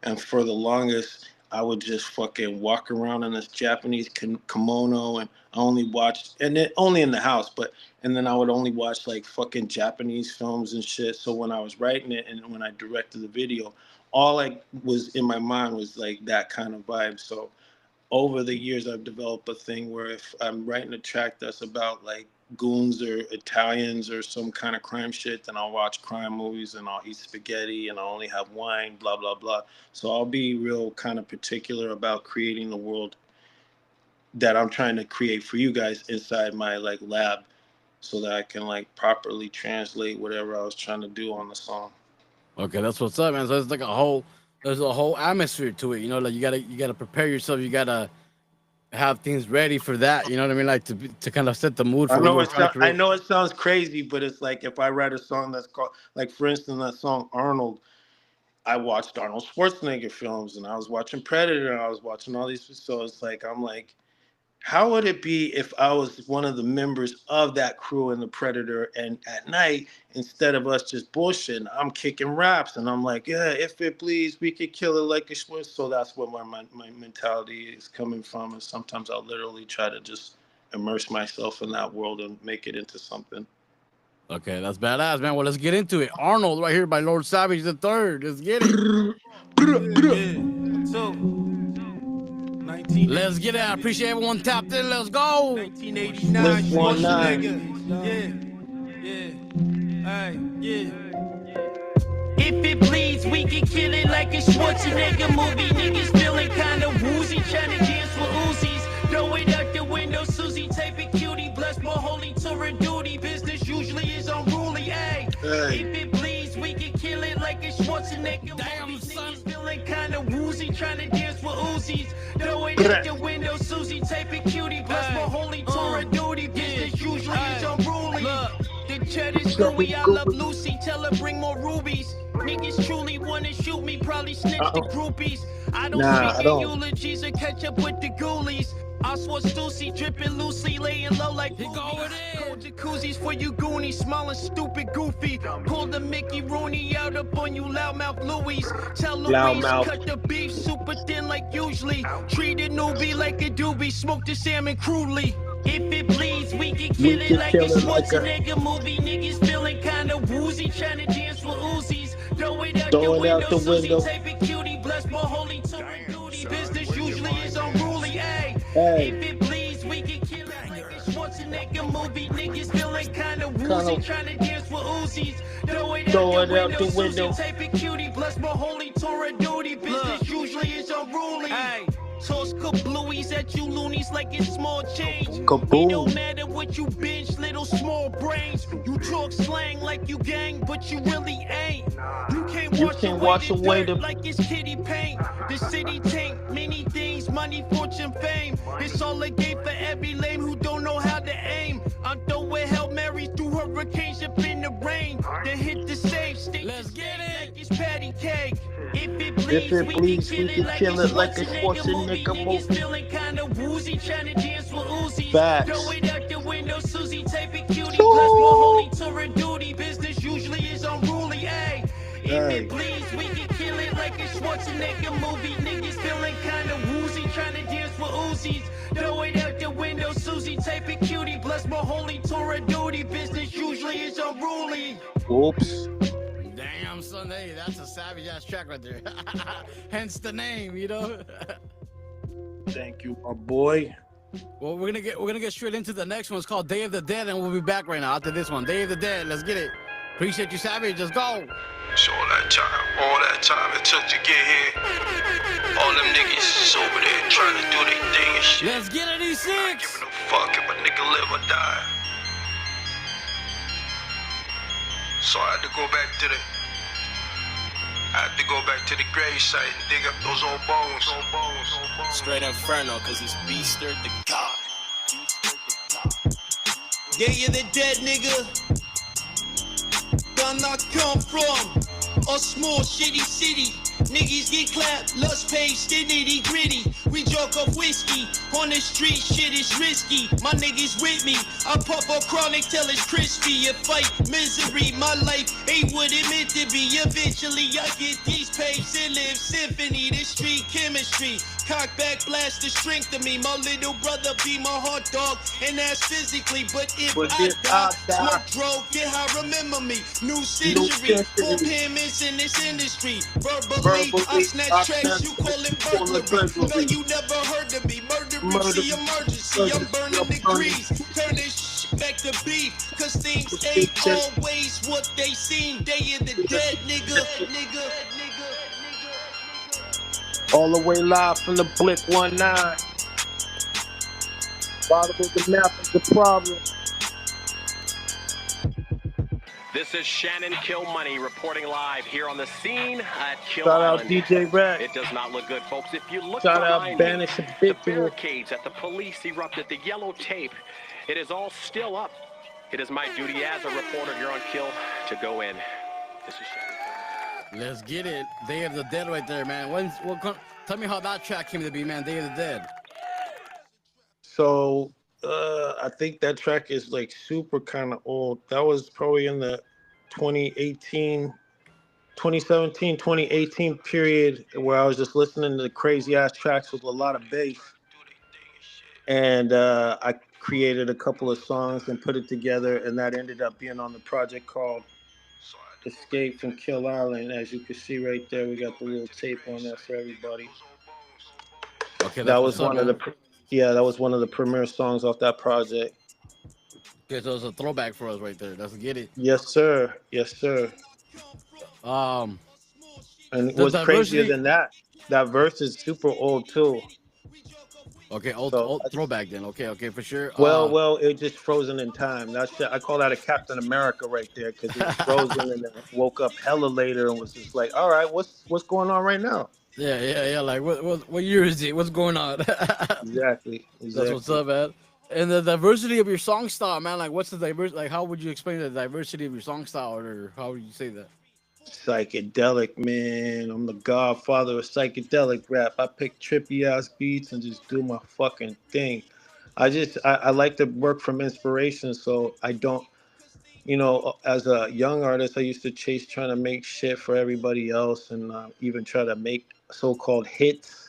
K: and for the longest, I would just fucking walk around in this Japanese kimono, and I only watched, only in the house, and then I would only watch like fucking Japanese films and shit. So when I was writing it and when I directed the video, all I was in my mind was like that kind of vibe. So over the years, I've developed a thing where if I'm writing a track that's about like goons or Italians or some kind of crime shit, then I'll watch crime movies and I'll eat spaghetti and I'll only have wine, blah, blah, blah. So I'll be real kind of particular about creating the world that I'm trying to create for you guys inside my like lab, so that I can like properly translate whatever I was trying to do on the song.
D: Okay, that's what's up, man. So it's like there's a whole atmosphere to it, like you gotta prepare yourself, you gotta have things ready for that, you know what I mean, like to kind of set the mood for
K: I know it sounds crazy, but it's like if I write a song that's called, like for instance, that song Arnold, I watched Arnold Schwarzenegger films and I was watching Predator and I was watching all these, so it's like I'm like, how would it be if I was one of the members of that crew in the Predator, and at night, instead of us just bullshitting, I'm kicking raps and I'm like, yeah, if it please, we could kill it like a Schwarz. So that's where my mentality is coming from. And sometimes I'll literally try to just immerse myself in that world and make it into something.
D: Okay, that's badass, man. Well, let's get into it. Arnold right here by Lord Savage the Third. Let's get it. Let's get it. I appreciate everyone tapped in. Let's go.
C: 1989. Yeah. If it bleeds, we can kill it like a Schwarzenegger movie. Niggas feeling kinda woozy, trying to dance with Uzis. Throw it out the window, Susie, tape it cutie. Bless more holy tour duty. Business usually is unruly, ayy. If it bleeds, we can kill it like a Schwarzenegger. Damn, son. Niggas feeling kinda woozy, trying to dance with Uzis. Throw it out the window, Susie, tape it cutie. Bless more holy tour duty. Business usually is unruly. The chat is screwy, I love Lucy. Tell her bring more rubies. Niggas truly wanna shoot me, probably snitch the groupies. I don't speak in eulogies or catch up with the ghoulies. I swore Stussy, dripping loosely, laying low like Cold jacuzzis for you goonies, smiling stupid goofy. Pull the Mickey Rooney out up on you loudmouth Louis. Tell Louise, cut the beef super thin like usually. Treat a newbie like a doobie, smoke the salmon crudely. If it bleeds, we can kill it like a Schwarzenegger movie. Niggas feeling kinda woozy, trying to dance with Uzis. Throw it out the window, Susie, tape it cutie, bless more holy to
K: Hey.
C: If it bleeds, we can kill it like a Schwarzenegger movie. Niggas feeling kinda woozy, trying to dance with Uzis. Throw it out the window. Susie, tape it cutie, bless my holy Torah duty. Business usually is unruly. Hey. Toss kablooies at you loonies like it's small change. It don't matter what you binge, little small brains. You talk slang like you gang, but you really ain't. You can't wash away the like it's kitty paint. The city taint, many things, money, fortune, fame. It's all a game for every lame who don't know how to aim. I'm throwing Hail Mary through hurricanes up in the rain. Then hit the safe, stick. Let's get it. Like it's patty cake. If it bleeds, we can kill it like a Schwarzenegger movie. Niggas feeling kinda woozy, trying to dance with Uzis. Throw it out the window, Susie, tape it cutie. Bless my holy Torah duty. Business usually is unruly, ayy. If it bleeds, we can kill it like a Schwarzenegger movie. Niggas feeling kinda woozy, trying to dance with Uzis. Throw it out the window, Susie, tape it cutie. Bless my holy Torah duty. Business usually is unruly.
K: Oops.
D: Damn, son, hey, that's a savage ass track right there. Hence the name, you know.
K: Thank you, my boy.
D: Well, we're gonna get straight into the next one. It's called Day of the Dead, and we'll be back right now after this one. Day of the Dead, let's get it. Appreciate you, Savage. Let's go.
E: So all that time it took to get here. All them niggas is over there trying to do their thing and shit.
D: Let's get it, E6.
E: I ain't giving no fuck if a nigga live or die. So I had to go back to the grave site and dig up those old bones.
M: Straight Inferno, cause it's Beaster the God.
O: Day of the Dead, nigga. Done I come from a small shitty city. Niggas get clapped, lust page, nitty gritty. We joke off whiskey, on the street shit is risky. My niggas with me, I puff a chronic till it's crispy. A fight, misery, my life ain't what it meant to be. Eventually I get these papes and live symphony. This street chemistry, cock back, blast the strength of me. My little brother be my hot dog, and that's physically. But if I die, smoke drove, get how remember me. New century, full payments in this industry. Verbally, I snatch tracks, you call it burglary. No, you never heard of me. Murder, emergency, I'm burning degrees. Turn this shit back to beef, cause things ain't always what they seem. Day of the Dead, nigga.
K: All the way live from the Blick 19. Bottom of the map is the problem.
P: This is Shannon Kill Money reporting live here on the scene at Kill
K: Shout
P: Island.
K: out DJ Rack.
P: It does not look good, folks. If you look
K: Shout out
P: behind
K: Banish
P: me,
K: and
P: the barricades at the police erupted, the yellow tape, it is all still up. It is my duty as a reporter here on Kill to go in. This is Shannon.
D: Let's get it. Day of the Dead right there, man. Tell me how that track came to be, man. Day of the Dead.
K: So I think that track is like super kind of old. That was probably in the 2017, 2018 period where I was just listening to crazy ass tracks with a lot of bass. And I created a couple of songs and put it together, and that ended up being on the project called Escape from Kill Island. As you can see right there, we got the little tape on there for everybody.
D: Okay,
K: that was one of the premier songs off that project.
D: Okay, so it's a throwback for us right there. Let's get it.
K: Yes, sir. And what's crazier than that verse is super old too.
D: Okay, old throwback then. Okay, for sure.
K: Well, it just frozen in time. That's I call that a Captain America right there, because it was frozen and then woke up hella later and was just like, all right, what's going on right now?
D: Yeah. Like what year is it? What's going on?
K: Exactly.
D: That's what's up, man. And the diversity of your song style, man. Like, what's the diversity? Like, how would you explain the diversity of your song style, or how would you say that?
K: Psychedelic, man. I'm the godfather of psychedelic rap. I pick trippy ass beats and just do my fucking thing. I like to work from inspiration, so I don't, as a young artist, I used to chase trying to make shit for everybody else and even try to make so-called hits.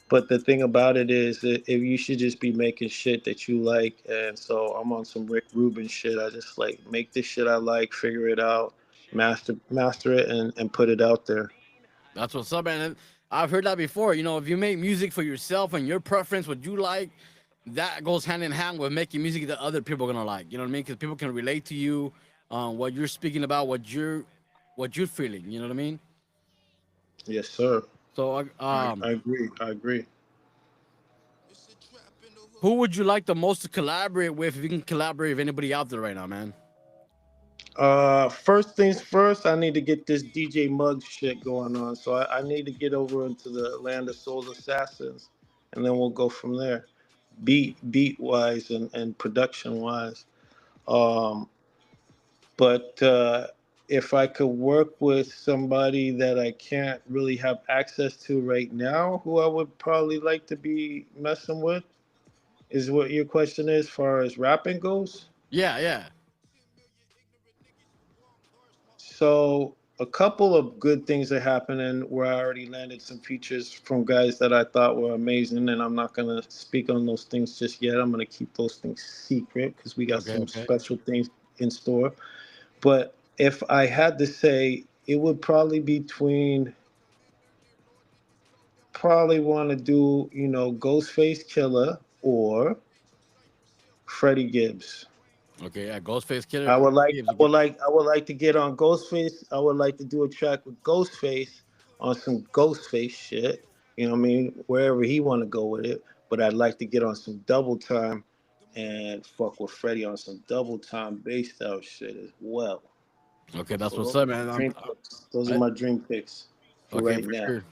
K: But the thing about it is that if you should just be making shit that you like. And so I'm on some Rick Rubin shit. I just like make the shit I like, figure it out, master it and put it out there.
D: That's what's up, man. I've heard that before. You know, if you make music for yourself and your preference, what you like, that goes hand in hand with making music that other people are gonna like. You know what I mean? Because people can relate to you, what you're speaking about, what you're feeling. You know what I mean?
K: Yes, sir.
D: So,
K: I agree. I agree.
D: who would you like the most to collaborate with? If you can collaborate with anybody out there right now, man.
K: First things first, I need to get this DJ Muggs shit going on. So I need to get over into the land of Soul Assassins, and then we'll go from there. Beat wise and production wise. Um, but if I could work with somebody that I can't really have access to right now, who I would probably like to be messing with, is what your question is, as far as rapping goes.
D: Yeah, yeah.
K: So a couple of good things are happening where I already landed some features from guys that I thought were amazing, and I'm not gonna speak on those things just yet. I'm gonna keep those things secret because we got some special things in store. But if I had to say, it would probably be probably want to do, Ghostface Killer or Freddie Gibbs.
D: Okay, yeah, Ghostface Killer.
K: I would like to get on Ghostface. I would like to do a track with Ghostface on some Ghostface shit. You know what I mean? Wherever he want to go with it. But I'd like to get on some double time and fuck with Freddie on some double time bass style shit as well.
D: Okay, that's what's up, man.
K: Those are my dream picks for right now.
D: Sure.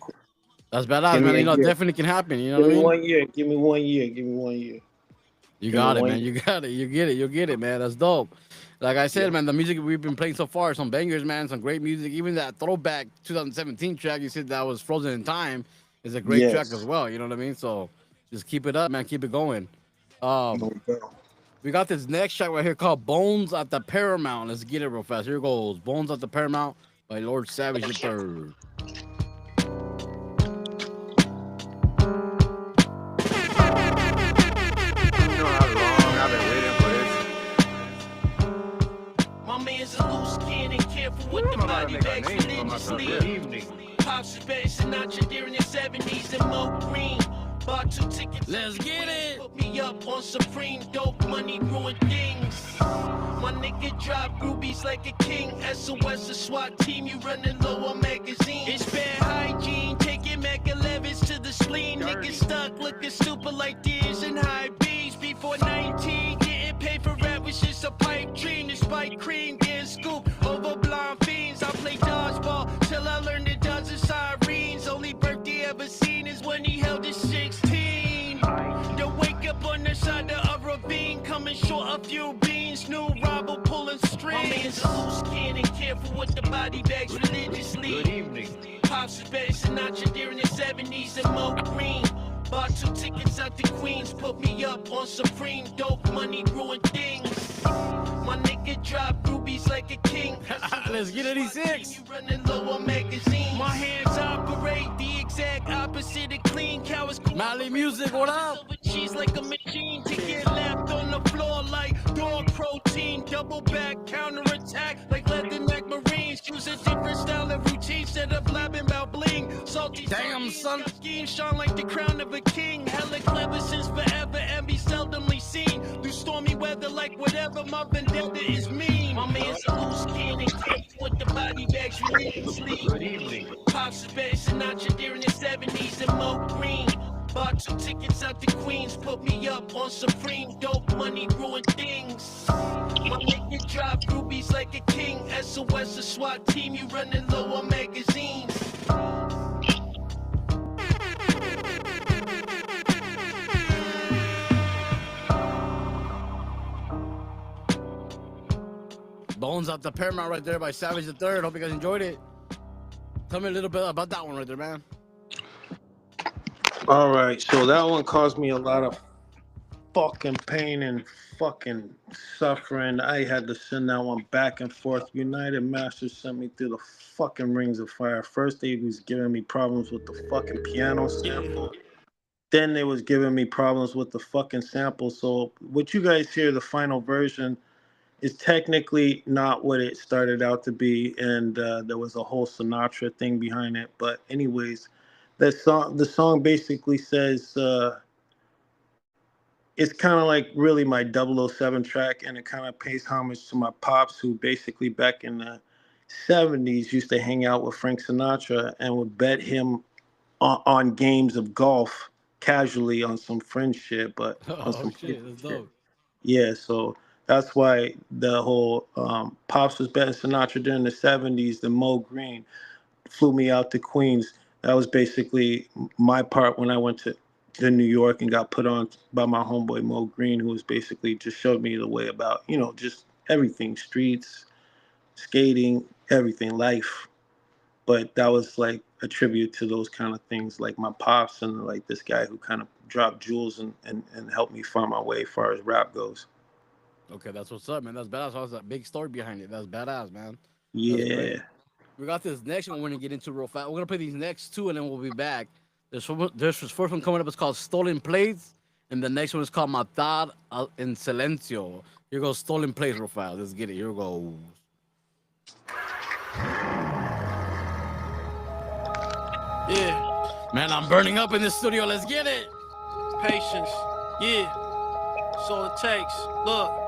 D: That's badass, man. You know, definitely can happen. You know what I mean?
K: 1 year. Give me 1 year. Give me 1 year.
D: You got it, man. You got it. You get it. You get it, man. That's dope. Like I said, man, the music we've been playing so far, some bangers, man, some great music. Even that throwback 2017 track you said that was Frozen in Time is a great track as well. You know what I mean? So just keep it up, man. Keep it going. We got this next track right here called Bones at the Paramount. Let's get it real fast. Here goes. Bones at the Paramount by Lord Savage III.
C: With the body bags religiously. Pops space and not your during the 70s and Mo Green. Bought 2 tickets.
D: Let's get it.
C: Put me up on Supreme dope money ruin things. My nigga drop groupies like a king. SOS a SWAT team, you running low on magazine. It's bad hygiene, taking Mac 11s to the spleen. Niggas stuck looking stupid like this and high B's before 19. Getting paid for rap was just a pipe dream. Despite cream getting scooped over blind fiends. I play dodgeball till I learned to dodge the sirens. Only birthday ever seen is when he held his 16. To wake up on the side of a ravine, coming short a few beans. New robber pulling strings. My man's a loose cannon, careful with the body bags religiously. Good evening. Pops space and not your during the 70s and Mo Green. Bought 2 tickets out to Queens, put me up on Supreme dope money ruin things. My nigga drop rubies like a king.
D: Let's get it, E6.
C: You running low on magazines. My hands operate the exact opposite of clean. Cowards
D: Mali Music, what up?
C: Cheese like a machine to get left on the floor like dog protein. Double back, counterattack like leatherneck Marines. Use a different style of routine instead of blabbing about bling. Salty,
D: damn son.
C: Scheme shine like the crown of a king. Hella clever since forever and be seldomly seen. Through stormy weather like whatever my vendetta is mean. My man's a loose cannon, with the body bags religiously. Good evening. Pops space and not your during the 70s and Mo Green. Bought 2 tickets out to Queens, put me up on Supreme dope money ruin things. My nigga drop rubies like a king. SOS a SWAT team, you running low on magazines.
D: Bones at the Paramount right there by Savage III. Hope you guys enjoyed it. Tell me a little bit about that one right there, man.
K: All right, so that one caused me a lot of fucking pain and fucking suffering. I had to send that one back and forth. United Masters sent me through the fucking rings of fire. First, they was giving me problems with the fucking piano sample. Then they was giving me problems with the fucking sample. So what you guys hear, the final version, is technically not what it started out to be. And there was a whole Sinatra thing behind it. But anyways, the song basically says it's kind of like really my 007 track, and it kind of pays homage to my pops, who basically back in the 70s used to hang out with Frank Sinatra and would bet him on games of golf casually on some friendship, but on some
D: That's dope.
K: yeah, so that's why the whole Pops was betting Sinatra during the 70s. The Mo Green flew me out to Queens. That was basically my part when I went to New York and got put on by my homeboy Mo Green, who was basically just showed me the way about, just everything, streets, skating, everything, life. But that was like a tribute to those kind of things, like my pops and like this guy who kind of dropped jewels and helped me find my way as far as rap goes.
D: Okay, that's what's up, man. That's badass. That's a big story behind it. That's badass, man.
K: Yeah.
D: We got this next one we're going to get into real fast. We're going to play these next two, and then we'll be back. There's this first one coming up. It's called Stolen Plates, and the next one is called Matar en Silencio. Here goes Stolen Plates real fast. Let's get it. Here goes. Yeah. Man, I'm burning up in the studio. Let's get it.
C: Patience. Yeah. That's all it takes. Look.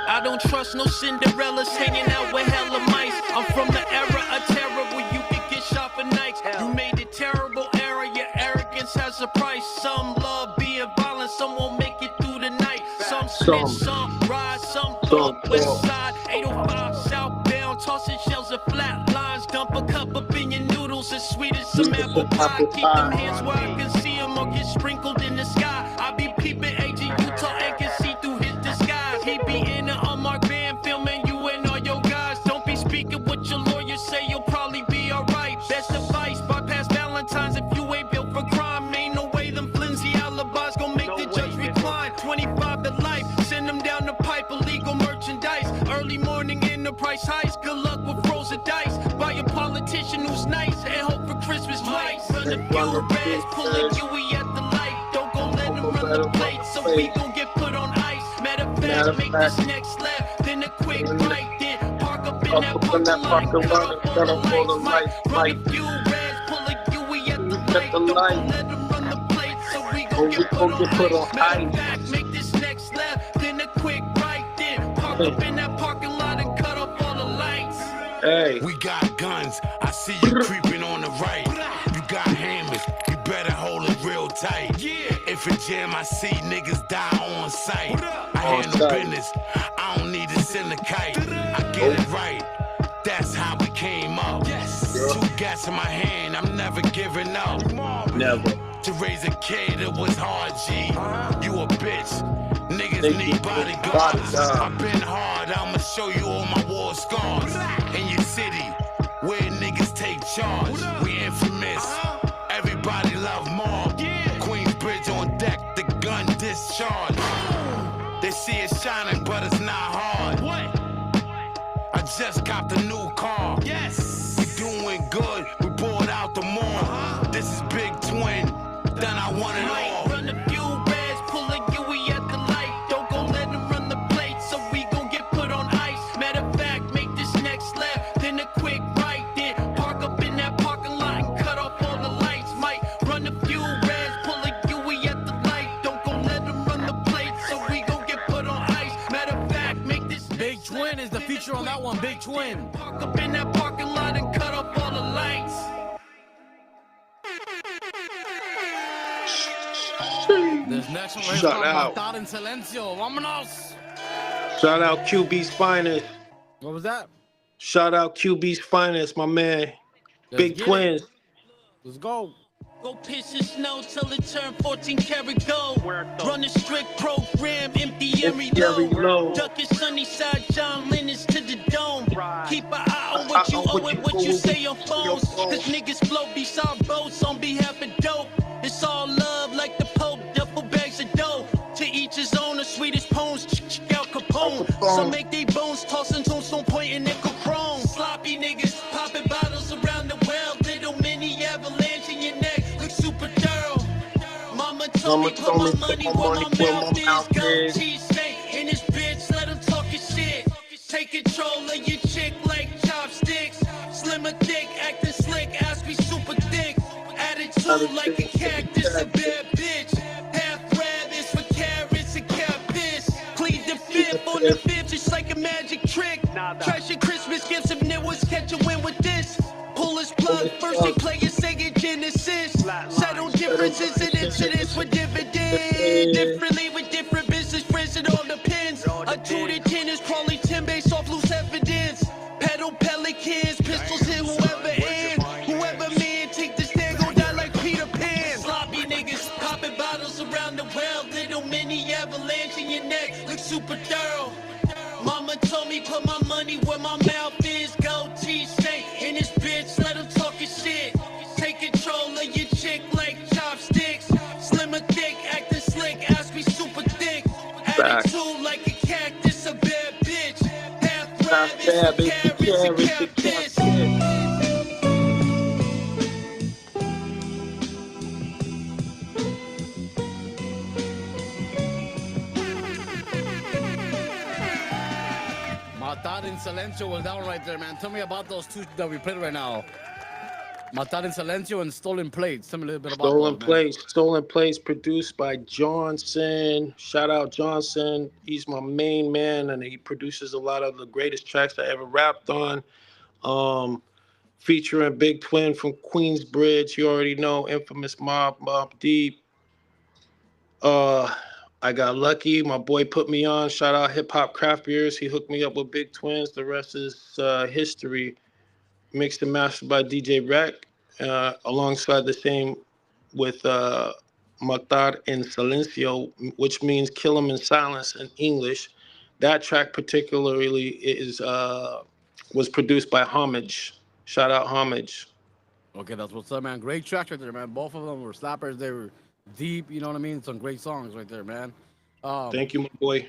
C: I don't trust no Cinderellas hanging out with hella mice. I'm from the era of terror where you could get shot for nights. You made a terrible error. Your arrogance has a price. Some love being violent. Some won't make it through the night. Some snitch, some ride, some thug. West side, 805 southbound. Tossing shells of flat lines. Dump a cup up in your noodles as sweet as some apple pie. Keep them hands where I can see them or get sprinkled in the sky. I be peeping Agent Utah and can see through his disguise. He be in an unmarked van filming you and all your guys. Don't be speaking what your lawyers say, you'll probably be alright. Best advice, bypass Valentine's if you ain't built for crime. Ain't no way them flimsy alibis gon' make the judge recline. 25 to life, send them down the pipe, illegal merchandise. Early morning in the price heist, good luck with frozen dice. Buy a politician who's nice and hope for Christmas twice. Run a few reds, pulling Huey at the light. Don't go let them run the plate, so we gon' get put on ice. Matter of fact, make this next left, then a quick right, then park up in that parking lot, cut off all the lights, run a few reds, pulling Huey at the light. Don't go let them run the plate, so we gon' get put on ice. Matter of fact, make this next left, then a quick right, then park up in that parking lot and cut off all the lights.
K: Hey.
E: We got guns, I see you creeping on the right. You got hammers, you better hold it real tight. If it jam, I see niggas die on sight. I handle business, I don't need to send a kite. I get it right, that's how we came up. Two gas in my hand, I'm never giving up.
K: Never.
E: To raise a kid, it was hard, G. You a bitch, niggas need bodyguards. I've been hard, I'ma show you all my war scars. In your city, where niggas take charge. We infamous, everybody love Mob. Queensbridge on deck, the gun discharge. They see it shining, but it's not hard. I just got the new car. We doing good, we bought out the mall. This is Big Twin, then I want it all.
C: Run a few reds, pulling Huey at the light. Don't go let them run the plate, so we gon' get put on ice. Matter of fact, make this next left, then a quick right, then park up in that parking lot and cut off all the lights. Might run a few reds, pulling Huey at the light. Don't go let them run the plate, so we gon' get put on ice. Matter of fact, make this
D: Big Twin is the feature on that one. Big Twin.
C: Park up in that parking lot and cut off all the lights.
D: This next one is
K: Shout
D: called
K: out.
D: Matar en Silencio. Vámonos.
K: Shout out QB's finest.
D: What was that?
K: Shout out QB's finest, my man. Big
D: get
K: Twins.
D: Let's go.
C: Go piss the snow till it turn 14 karat gold. Run a strict program, empty every load. Duck it Sunnyside, John Lennon's to the dome. Keep an eye on what you owe and what you say on phones. Cause niggas float beside boats on behalf of dope. It's all love like the Pope, duffel bags of dough. To each his own, the sweetest poems, Al Capone. Some make they bones tossing on some point in nickel chrome. Sloppy niggas popping bottles around the world. Little mini avalanche in your neck, look super thorough. Mama told me put my money where my mouth is. Go cheese steak in this bitch, let him talk his shit. Take control of your chick like chopsticks. Slim or thick, acting slick, ask me super thick.
M: attitude like a cactus, a bad bitch. Half rabbits for carrots and catfish. Plead the fifth on the fifth, just like a magic trick. Trash your Christmas gifts if niggas catch a win with this. Pull his plug, first they play your Sega Genesis. Settle differences and incidents with dividend. Differently with different business friends, it all depends. A 2 to 10 is crawling 10 based off loose evidence. Pedal pelicans, pistols hit whoever in. Whoever man, take the stand, gon' die like Peter Pan. Sloppy niggas popping bottles around the world. Little mini avalanche in your neck, look super thorough. Mama told me put my money where my mouth is. Go T-State in this bitch, let him talking shit. Take control of your chick like chopsticks. Slim or thick, acting slick, ask me super thick. Attitude like a cactus, a bad bitch. Half rabbits for carrots and catfish.
D: Matar in Silencio was down right there, man. Tell me about those two that we played right now. Matar in Silencio and Stolen Plates. Tell me a little bit about
K: Stolen Plates produced by Johnson. Shout out Johnson. He's my main man, and he produces a lot of the greatest tracks I ever rapped on. Featuring Big Twin from Queensbridge. You already know, infamous Mob Deep. I got lucky. My boy put me on. Shout out Hip Hop Craft Beers. He hooked me up with Big Twins. The rest is history. Mixed and mastered by DJ Rec, alongside the same with Matar en Silencio, which means kill him in silence in English. That track particularly is was produced by Homage. Shout out Homage.
D: Okay, that's what's up, man. Great tracks right there, man. Both of them were slappers. They were deep, you know what I mean? Some great songs right there, man.
K: Thank you, my boy.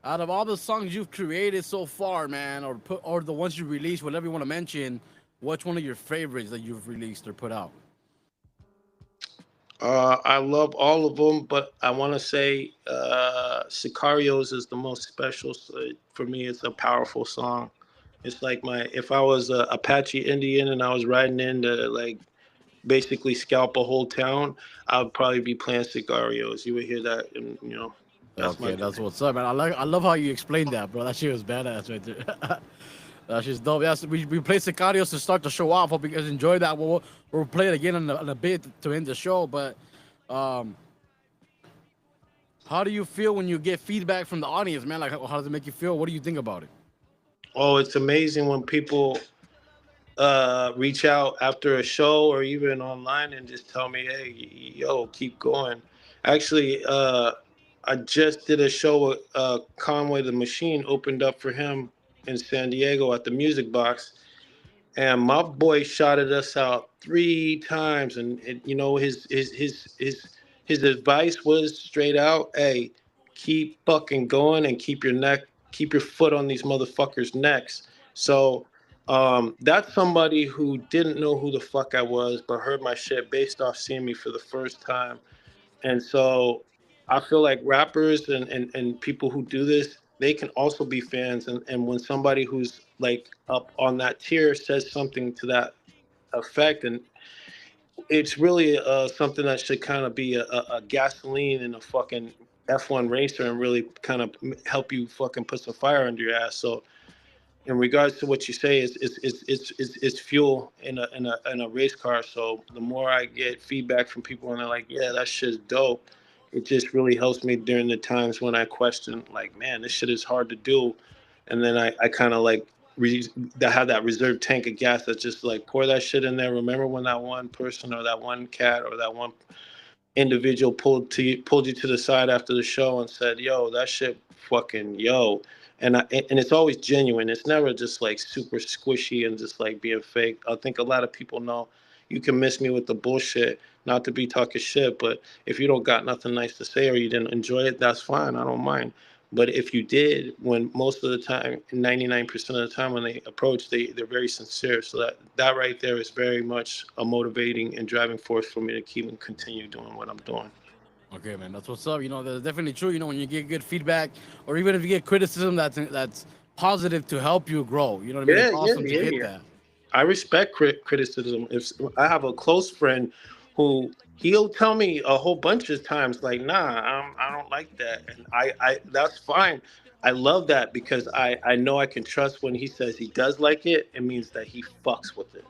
D: Out of all the songs you've created so far, man, or the ones you released, whatever you want to mention, what's one of your favorites that you've released or put out?
K: I love all of them, but I want to say Sicarios is the most special. So for me, it's a powerful song. It's like if I was a Apache Indian and I was riding in to like basically scalp a whole town, I would probably be playing Sicarios. You would hear that, and you know.
D: That's what's up, man. I love how you explained that, bro. That shit was badass right there. That shit's dope. Yes, we played Sicarios to start the show off. Hope you guys enjoyed that. We'll play it again in a bit to end the show. But how do you feel when you get feedback from the audience, man? Like, how does it make you feel? What do you think about it?
K: Oh, it's amazing when people reach out after a show or even online and just tell me, hey, yo, keep going. Actually, I just did a show with Conway the Machine, opened up for him in San Diego at the Music Box, and my boy shouted us out 3 times, and you know his advice was straight out, hey, keep fucking going and keep your foot on these motherfuckers' necks. So that's somebody who didn't know who the fuck I was, but heard my shit based off seeing me for the first time. And so I feel like rappers and people who do this, they can also be fans. And when somebody who's like up on that tier says something to that effect, and it's really something that should kind of be a gasoline in a fucking F1 racer and really kind of help you fucking put some fire under your ass. So in regards to what you say, it's fuel in a race car. So the more I get feedback from people and they're like, yeah, that shit's dope, it just really helps me during the times when I question, like, man, this shit is hard to do. And then I kind of like have that reserve tank of gas that's just like, pour that shit in there. Remember when that one person or that one cat or that one individual pulled you to the side after the show and said, yo, that shit fucking yo. And it's always genuine. It's never just like super squishy and just like being fake. I think a lot of people know you can miss me with the bullshit, not to be talking shit, but if you don't got nothing nice to say or you didn't enjoy it, that's fine. I don't mind. But if you did, when most of the time, 99% of the time when they approach, they're very sincere. So that right there is very much a motivating and driving force for me to keep and continue doing what I'm doing.
D: Okay, man, that's what's up. You know, that's definitely true. You know, when you get good feedback, or even if you get criticism that's positive to help you grow. You know what I mean? It's awesome to get that.
K: I respect criticism. If I have a close friend who he'll tell me a whole bunch of times, like, nah, I don't like that. And I that's fine. I love that because I know I can trust when he says he does like it. It means that he fucks with it.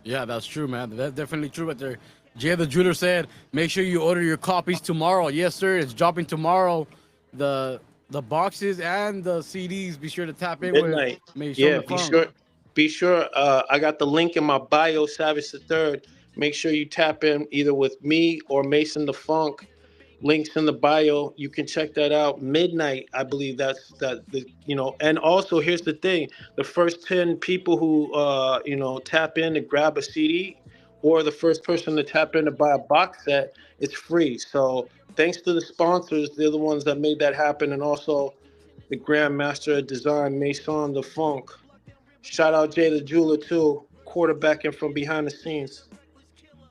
D: Yeah, that's true, man. That's definitely true. But there, Jay the Jeweler said, make sure you order your copies tomorrow. Yes, sir. It's dropping tomorrow. The boxes and the CDs. Be sure to tap in
K: Midnight.
D: with
K: Yeah, be sure. I got the link in my bio, Savage the Third. Make sure you tap in either with me or Mason the Funk. Links in the bio. You can check that out. Midnight, I believe that's and also here's the thing. The first 10 people who tap in to grab a CD, or the first person to tap in to buy a box set, it's free. So thanks to the sponsors, they're the ones that made that happen, and also the Grandmaster of Design, Mason the Funk. Shout out Jay the Jeweler too, quarterbacking from behind the scenes.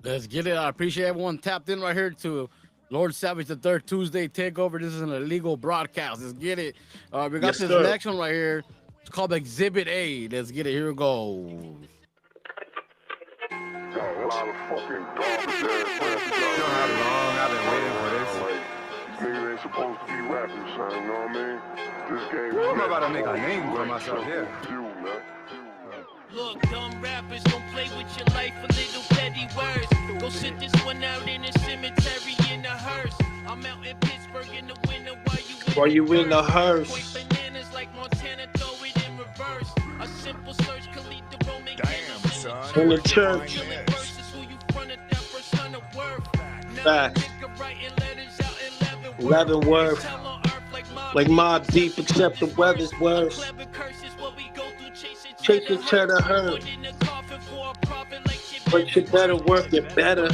D: Let's get it. I appreciate everyone tapped in right here to Lord Savage the Third Tuesday Takeover. This is an illegal broadcast. Let's get it. We got this next one right here. It's called Exhibit A. Let's get it. Here it goes.
B: A lot of fucking garbage ass rappers.
H: You know how long I've been waiting for this?
B: Niggas ain't supposed to be rapping, son. You know what I mean? This game.
H: I'm about to make a name for myself here.
B: You, man.
C: Look, dumb rappers don't play with your life for little petty words. Go sit this one out in a cemetery in a hearse. I'm out in Pittsburgh in the winter
K: while you in the hearse.
C: Bananas like Montana, throw it in reverse. A simple search can lead to Roman.
B: Damn, son.
K: In the church. Facts. Leavenworth. Like Mob Deep, except the weather's worse. Chase your cheddar hurt. But you better work it better.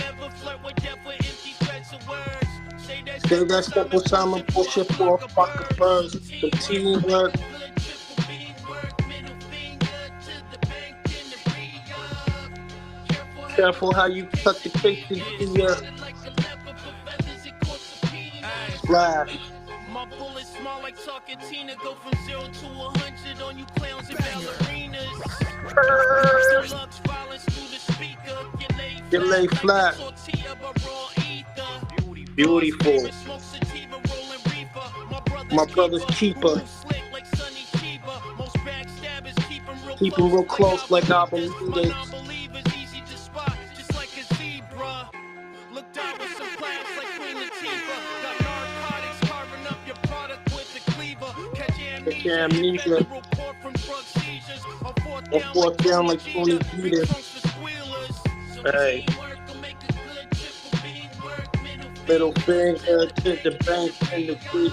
K: Say that step with Simon bullshit for a fucking first. The teamwork. Careful how you cut the case into your splash.
C: My bullets small like talking Tina, go from 0 to 100 on you clowns and ballerinas. Deluxe violence through the speaker.
K: You lay flat. Beautiful. My brother's keeper. Keep him real close like I believe it. Amnesia. Or fourth down like Tony Peter. Hey. Middle finger to the bank and the free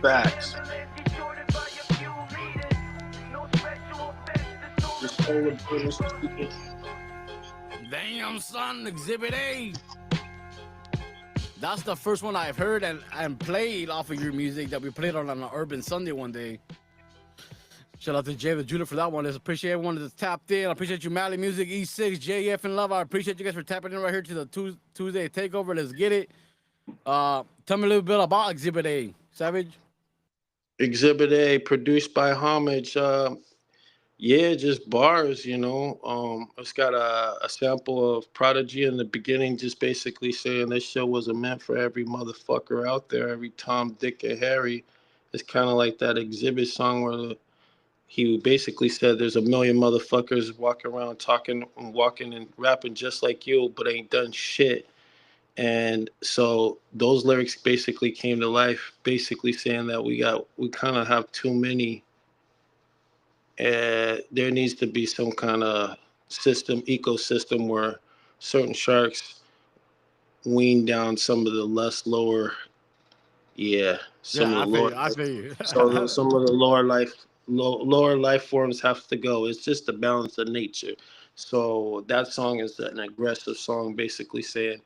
K: Facts.
D: Damn, son, Exhibit A. That's the first one I've heard and played off of your music that we played on an Urban Sunday one day. Shout out to Jay the Jeweler for that one. I appreciate everyone that's tapped in. I appreciate you, Mally Music, E6, JF, and Love. I appreciate you guys for tapping in right here to the Tuesday Takeover. Let's get it. Tell me a little bit about Exhibit A, Savage.
K: Exhibit A, produced by Homage. Yeah, just bars, you know. It's got a sample of Prodigy in the beginning, just basically saying this show wasn't meant for every motherfucker out there, every Tom, Dick, and Harry. It's kind of like that Exhibit song where he basically said there's a million motherfuckers walking around talking and walking and rapping just like you, but ain't done shit. And so those lyrics basically came to life, basically saying that we kind of have too many. There needs to be some kind of ecosystem where certain sharks wean down some of the less lower, some of the lower life forms have to go. It's just the balance of nature. So that song is an aggressive song, basically saying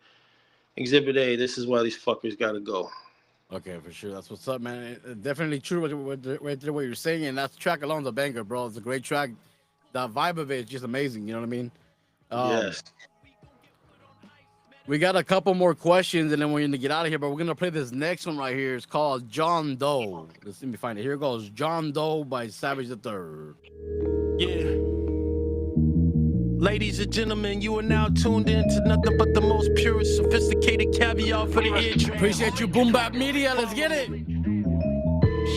K: Exhibit A, this is why these fuckers gotta go.
D: Okay, for sure. That's what's up, man. Definitely true right there what you're saying, and that track alone is a banger, bro. It's a great track. The vibe of it is just amazing. You know what I mean?
K: Yes.
D: We got a couple more questions, and then we're gonna get out of here. But we're gonna play this next one right here. It's called John Doe. Let me find it. Here it goes. John Doe by Savage the Third.
C: Yeah. Ladies and gentlemen, you are now tuned in to nothing but the most purest, sophisticated caviar for the eardrum.
D: Appreciate you, Boom Bap Media. Let's get it.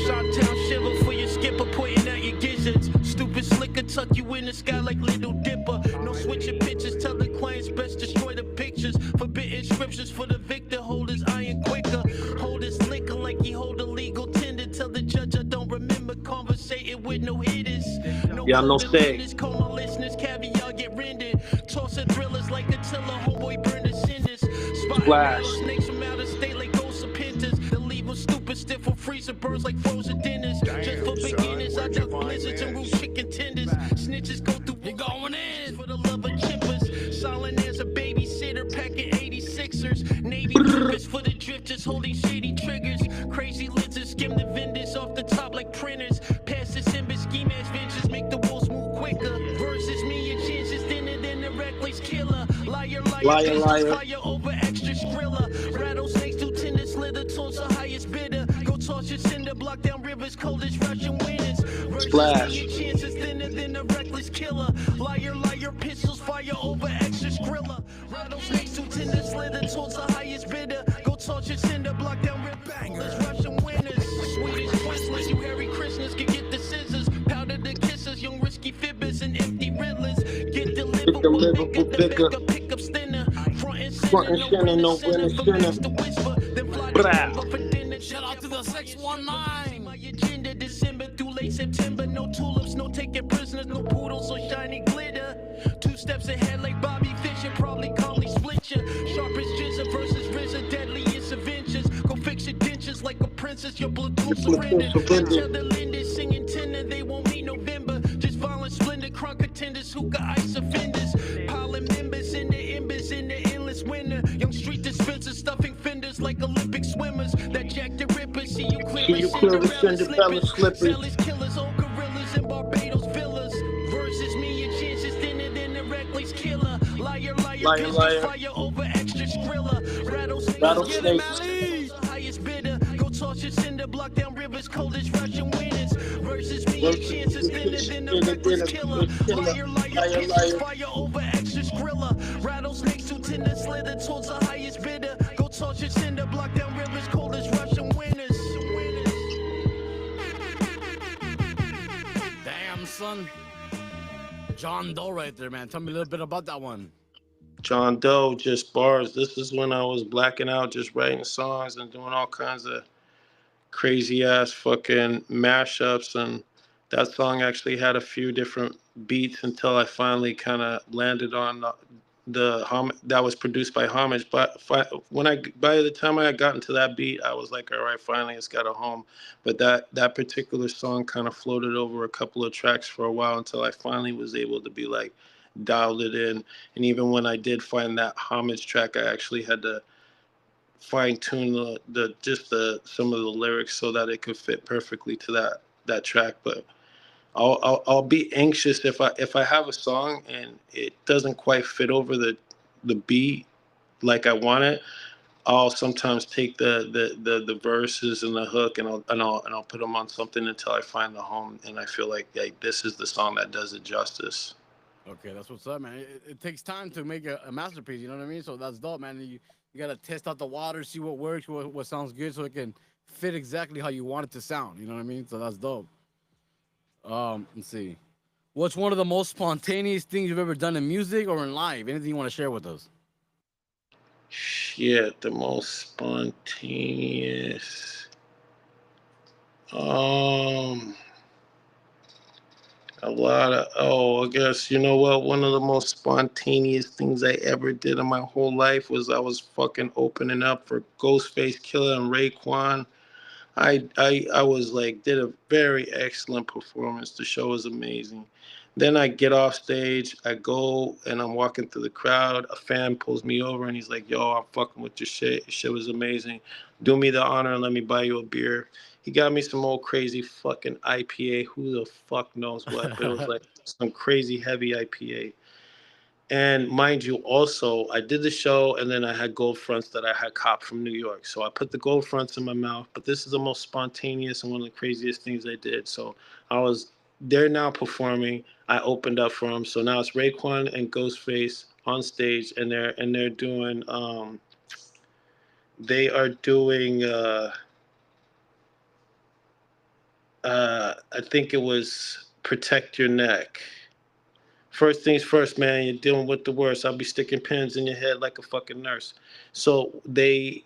C: Shot-town shiver for your skipper, pointing at your gizzards. Stupid slicker, tuck you in the sky like Little Dipper. No switching pictures, tell the clients best destroy the pictures. Forbidden scriptures for the victor, hold his iron quicker. Hold his liquor like he hold a legal tender. Tell the judge I don't remember conversating with no hitters.
K: No say.
C: Coma listeners, caviar get rendered. Tossing thrillers like Attila, homeboy burn the cinders. Spotting snakes from outer state like ghosts of pinters. They leave them stupid stiff for freezer birds like frozen dinners. Just for beginners, I duck blizzards and root chicken tenders. Snitches go through.
D: You going in
C: for the love of chippers. Silent as a babysitter, packing 86ers. Navy purpose for the drifters, holding shady triggers. Crazy lenses, skim the vendors off the top like printers. Pass the Simba scheme as ventures, make the wolves move quicker. Versus me, your chances thinner than the reckless killer. Liar, fire over extra skrilla. Rattlesnakes do tend to slither towards the highest bidder. Go toss your cinder, block down rivers, cold as Russian winters. Versus me, your chances thinner than the reckless killer. Liar, pistols fire over extra skrilla. Rattlesnakes do tend to slither towards the highest bidder. Go toss your cinder, block down rivers, Russian winters. Swedish Twistlers, you hairy Christmas can get the scissors. Powder the kisses, young risky fibbers and empty riddlers. Get delivered with bigger, pick up stinner. Front and center, no winner, to whisper. Then fly for dinner.
D: Shout out to the 619.
C: My agenda December through late September. No tulips, no taking prisoners, no poodles or shiny glitter. 2 steps ahead like Bobby Fischer, probably calmly split ya. Sharpest Jizza versus RZA, deadliest adventures. Go fix your dentures like a princess, your Bluetooth surrender. Tell the lenders singing tender, they won't meet November. Just violent splendor, crunk contenders, hookah ice offenders. Piling members in the embers in the endless winter. Young street dispensers, stuffing fenders like Olympic swimmers. That Jack the Ripper, see you clear
K: Cinderella slippers.
C: Sellers, killers, old gorillas in Barbados villas. Versus me, your chances thinner than the reckless killer. Liar, pistols fire over extra skrilla. Rattlesnakes, highest bidder. Go toss your cinder, block down rivers, cold as Russian winters. Versus me, your chances thinner than the reckless killer. Liar, pistols fire over extra skrilla. Rattlesnakes who tend to slither towards the highest bidder. Go toss your cinder, block down rivers, cold as Russian winters.
D: Damn, son. John Doe right there, man. Tell me a little bit about that one.
K: John Doe, just bars. This is when I was blacking out, just writing songs and doing all kinds of crazy ass fucking mashups. And that song actually had a few different beats until I finally kind of landed on the that was produced by Homage. But by the time I got into that beat, I was like, all right, finally it's got a home. But that particular song kind of floated over a couple of tracks for a while until I finally was able to be like dialed it in. And even when I did find that Homage track, I actually had to fine tune some of the lyrics so that it could fit perfectly to that track. But I'll be anxious if I have a song and it doesn't quite fit over the beat like I want it. I'll sometimes take the verses and the hook and I'll put them on something until I find the home, and I feel like this is the song that does it justice.
D: Okay, that's what's up, man. It takes time to make a masterpiece, you know what I mean? So that's dope, man. You got to test out the water, see what works, what sounds good, so it can fit exactly how you want it to sound, you know what I mean? So that's dope. Let's see. What's one of the most spontaneous things you've ever done in music or in live? Anything you want to share with us?
K: Shit, the most spontaneous. I guess, you know what? One of the most spontaneous things I ever did in my whole life was I was fucking opening up for Ghostface Killah and Raekwon. I was like, did a very excellent performance. The show was amazing. Then I get off stage, I go and I'm walking through the crowd. A fan pulls me over and he's like, yo, I'm fucking with your shit. Your shit was amazing. Do me the honor and let me buy you a beer. He got me some old crazy fucking IPA. Who the fuck knows what? But it was like some crazy heavy IPA. And mind you, also, I did the show and then I had gold fronts that I had copped from New York. So I put the gold fronts in my mouth, but this is the most spontaneous and one of the craziest things I did. So they're now performing. I opened up for them. So now it's Raekwon and Ghostface on stage and they're doing, I think it was Protect Your Neck. First things first, man, you're dealing with the worst. I'll be sticking pins in your head like a fucking nurse. So they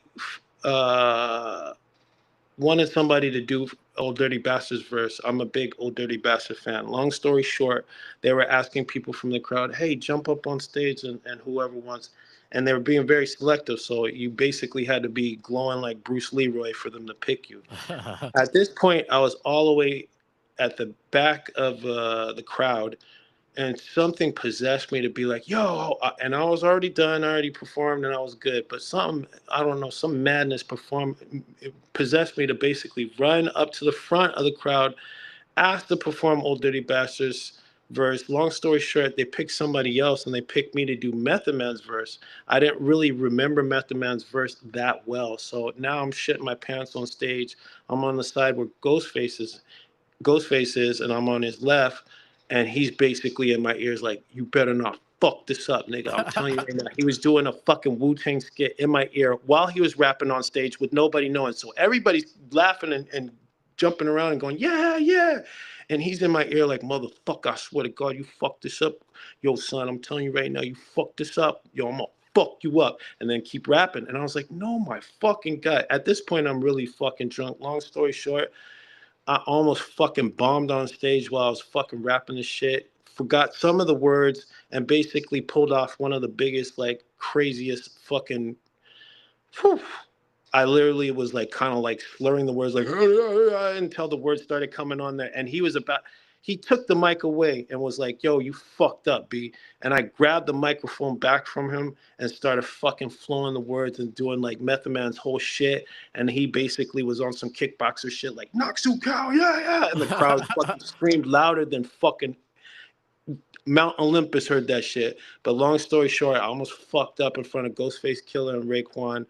K: wanted somebody to do Old Dirty Bastard's verse. I'm a big Old Dirty Bastard fan. Long story short, they were asking people from the crowd, hey, jump up on stage and whoever wants. And they were being very selective. So you basically had to be glowing like Bruce Leroy for them to pick you. At this point, I was all the way at the back of the crowd. And something possessed me to be like, yo, and I was already done, I already performed, and I was good. But some madness possessed me to basically run up to the front of the crowd, ask to perform Old Dirty Bastards verse. Long story short, they picked somebody else, and they picked me to do Method Man's verse. I didn't really remember Method Man's verse that well. So now I'm shitting my pants on stage. I'm on the side where Ghostface is, and I'm on his left. And he's basically in my ears like, you better not fuck this up, nigga. I'm telling you right now. He was doing a fucking Wu-Tang skit in my ear while he was rapping on stage with nobody knowing. So everybody's laughing and jumping around and going, yeah, yeah. And he's in my ear like, motherfucker, I swear to God, you fucked this up. Yo, son, I'm telling you right now, you fucked this up. Yo, I'm gonna fuck you up. And then keep rapping. And I was like, no, my fucking God. At this point, I'm really fucking drunk. Long story short, I almost fucking bombed on stage while I was fucking rapping this shit. Forgot some of the words and basically pulled off one of the biggest, like, craziest fucking. Whew. I literally was like kind of like slurring the words like until the words started coming on there. And he took the mic away and was like, yo, you fucked up, B. And I grabbed the microphone back from him and started fucking flowing the words and doing like Method Man's whole shit. And he basically was on some kickboxer shit like, Noxu Cow, yeah, yeah. And the crowd fucking screamed louder than fucking Mount Olympus heard that shit. But long story short, I almost fucked up in front of Ghostface Killer and Raekwon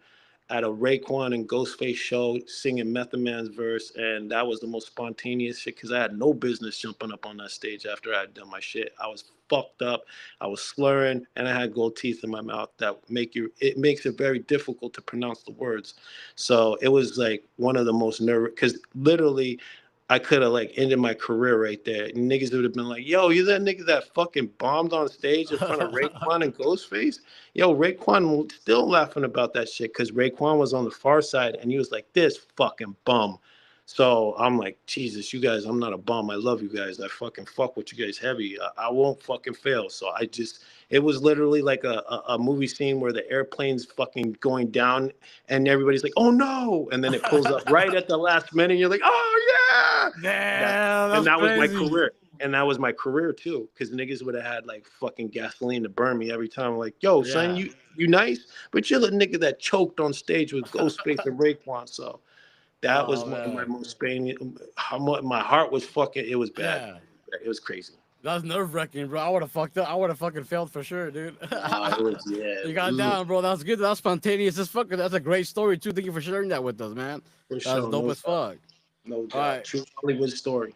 K: at a Raekwon and Ghostface show singing Method Man's verse, and that was the most spontaneous shit because I had no business jumping up on that stage after I had done my shit. I was fucked up, I was slurring, and I had gold teeth in my mouth that it makes it very difficult to pronounce the words. So it was like one of the most nervous, because literally I could have like ended my career right there. Niggas would have been like, yo, you that nigga that fucking bombed on stage in front of Raekwon and Ghostface? Yo, Raekwon was still laughing about that shit because Raekwon was on the far side and he was like, this fucking bum. So I'm like, Jesus, you guys, I'm not a bum. I love you guys. I fucking fuck with you guys heavy. I won't fucking fail. So it was literally like a movie scene where the airplane's fucking going down and everybody's like, oh no. And then it pulls up right at the last minute. And you're like, oh yeah.
D: Damn,
K: and that
D: crazy.
K: was my career. And that was my career too. Because niggas would have had like fucking gasoline to burn me every time. Like, yo, son, you nice? But you're the nigga that choked on stage with Ghostface and Raekwon. So that was one of my most pain. My heart was fucking, it was bad. Yeah. It was crazy.
D: That was nerve-wracking, bro. I would have fucked up. I would have fucking failed for sure, dude. You got down, bro. That was good. That was spontaneous as fuck. That's a great story, too. Thank you for sharing that with us, man. That's dope as fuck.
K: No doubt. Right. True Hollywood story.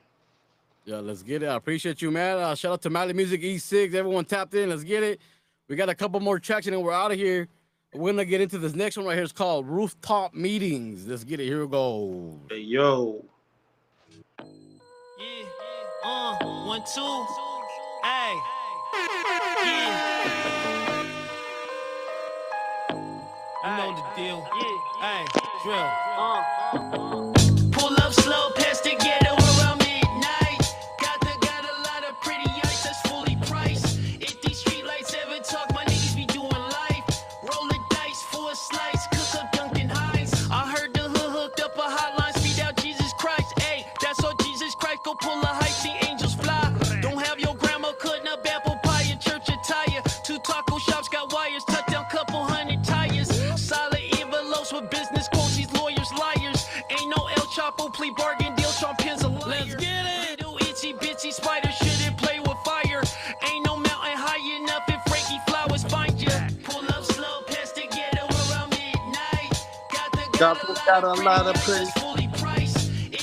D: Yeah, let's get it. I appreciate you, man. Shout out to Mally Music E6. Everyone tapped in. Let's get it. We got a couple more tracks, and then we're out of here. We're going to get into this next one right here. It's called Rooftop Meetings. Let's get it. Here we go.
K: Hey, yo.
M: Yeah. 1, 2. Hey. Yeah. You know the deal. Hey, drill. Pull up slow, pass together around midnight. Got a lot of pretty ice that's fully priced. If these street lights ever talk, my niggas be doing life. Roll the dice for a slice, cook up Dunkin' Hines. I heard the hood hooked up a hotline, speed out Jesus Christ. Hey, that's all Jesus Christ, go pull a height, see angels fly. Don't have your grandma
K: Gospel's got a lot of pretty.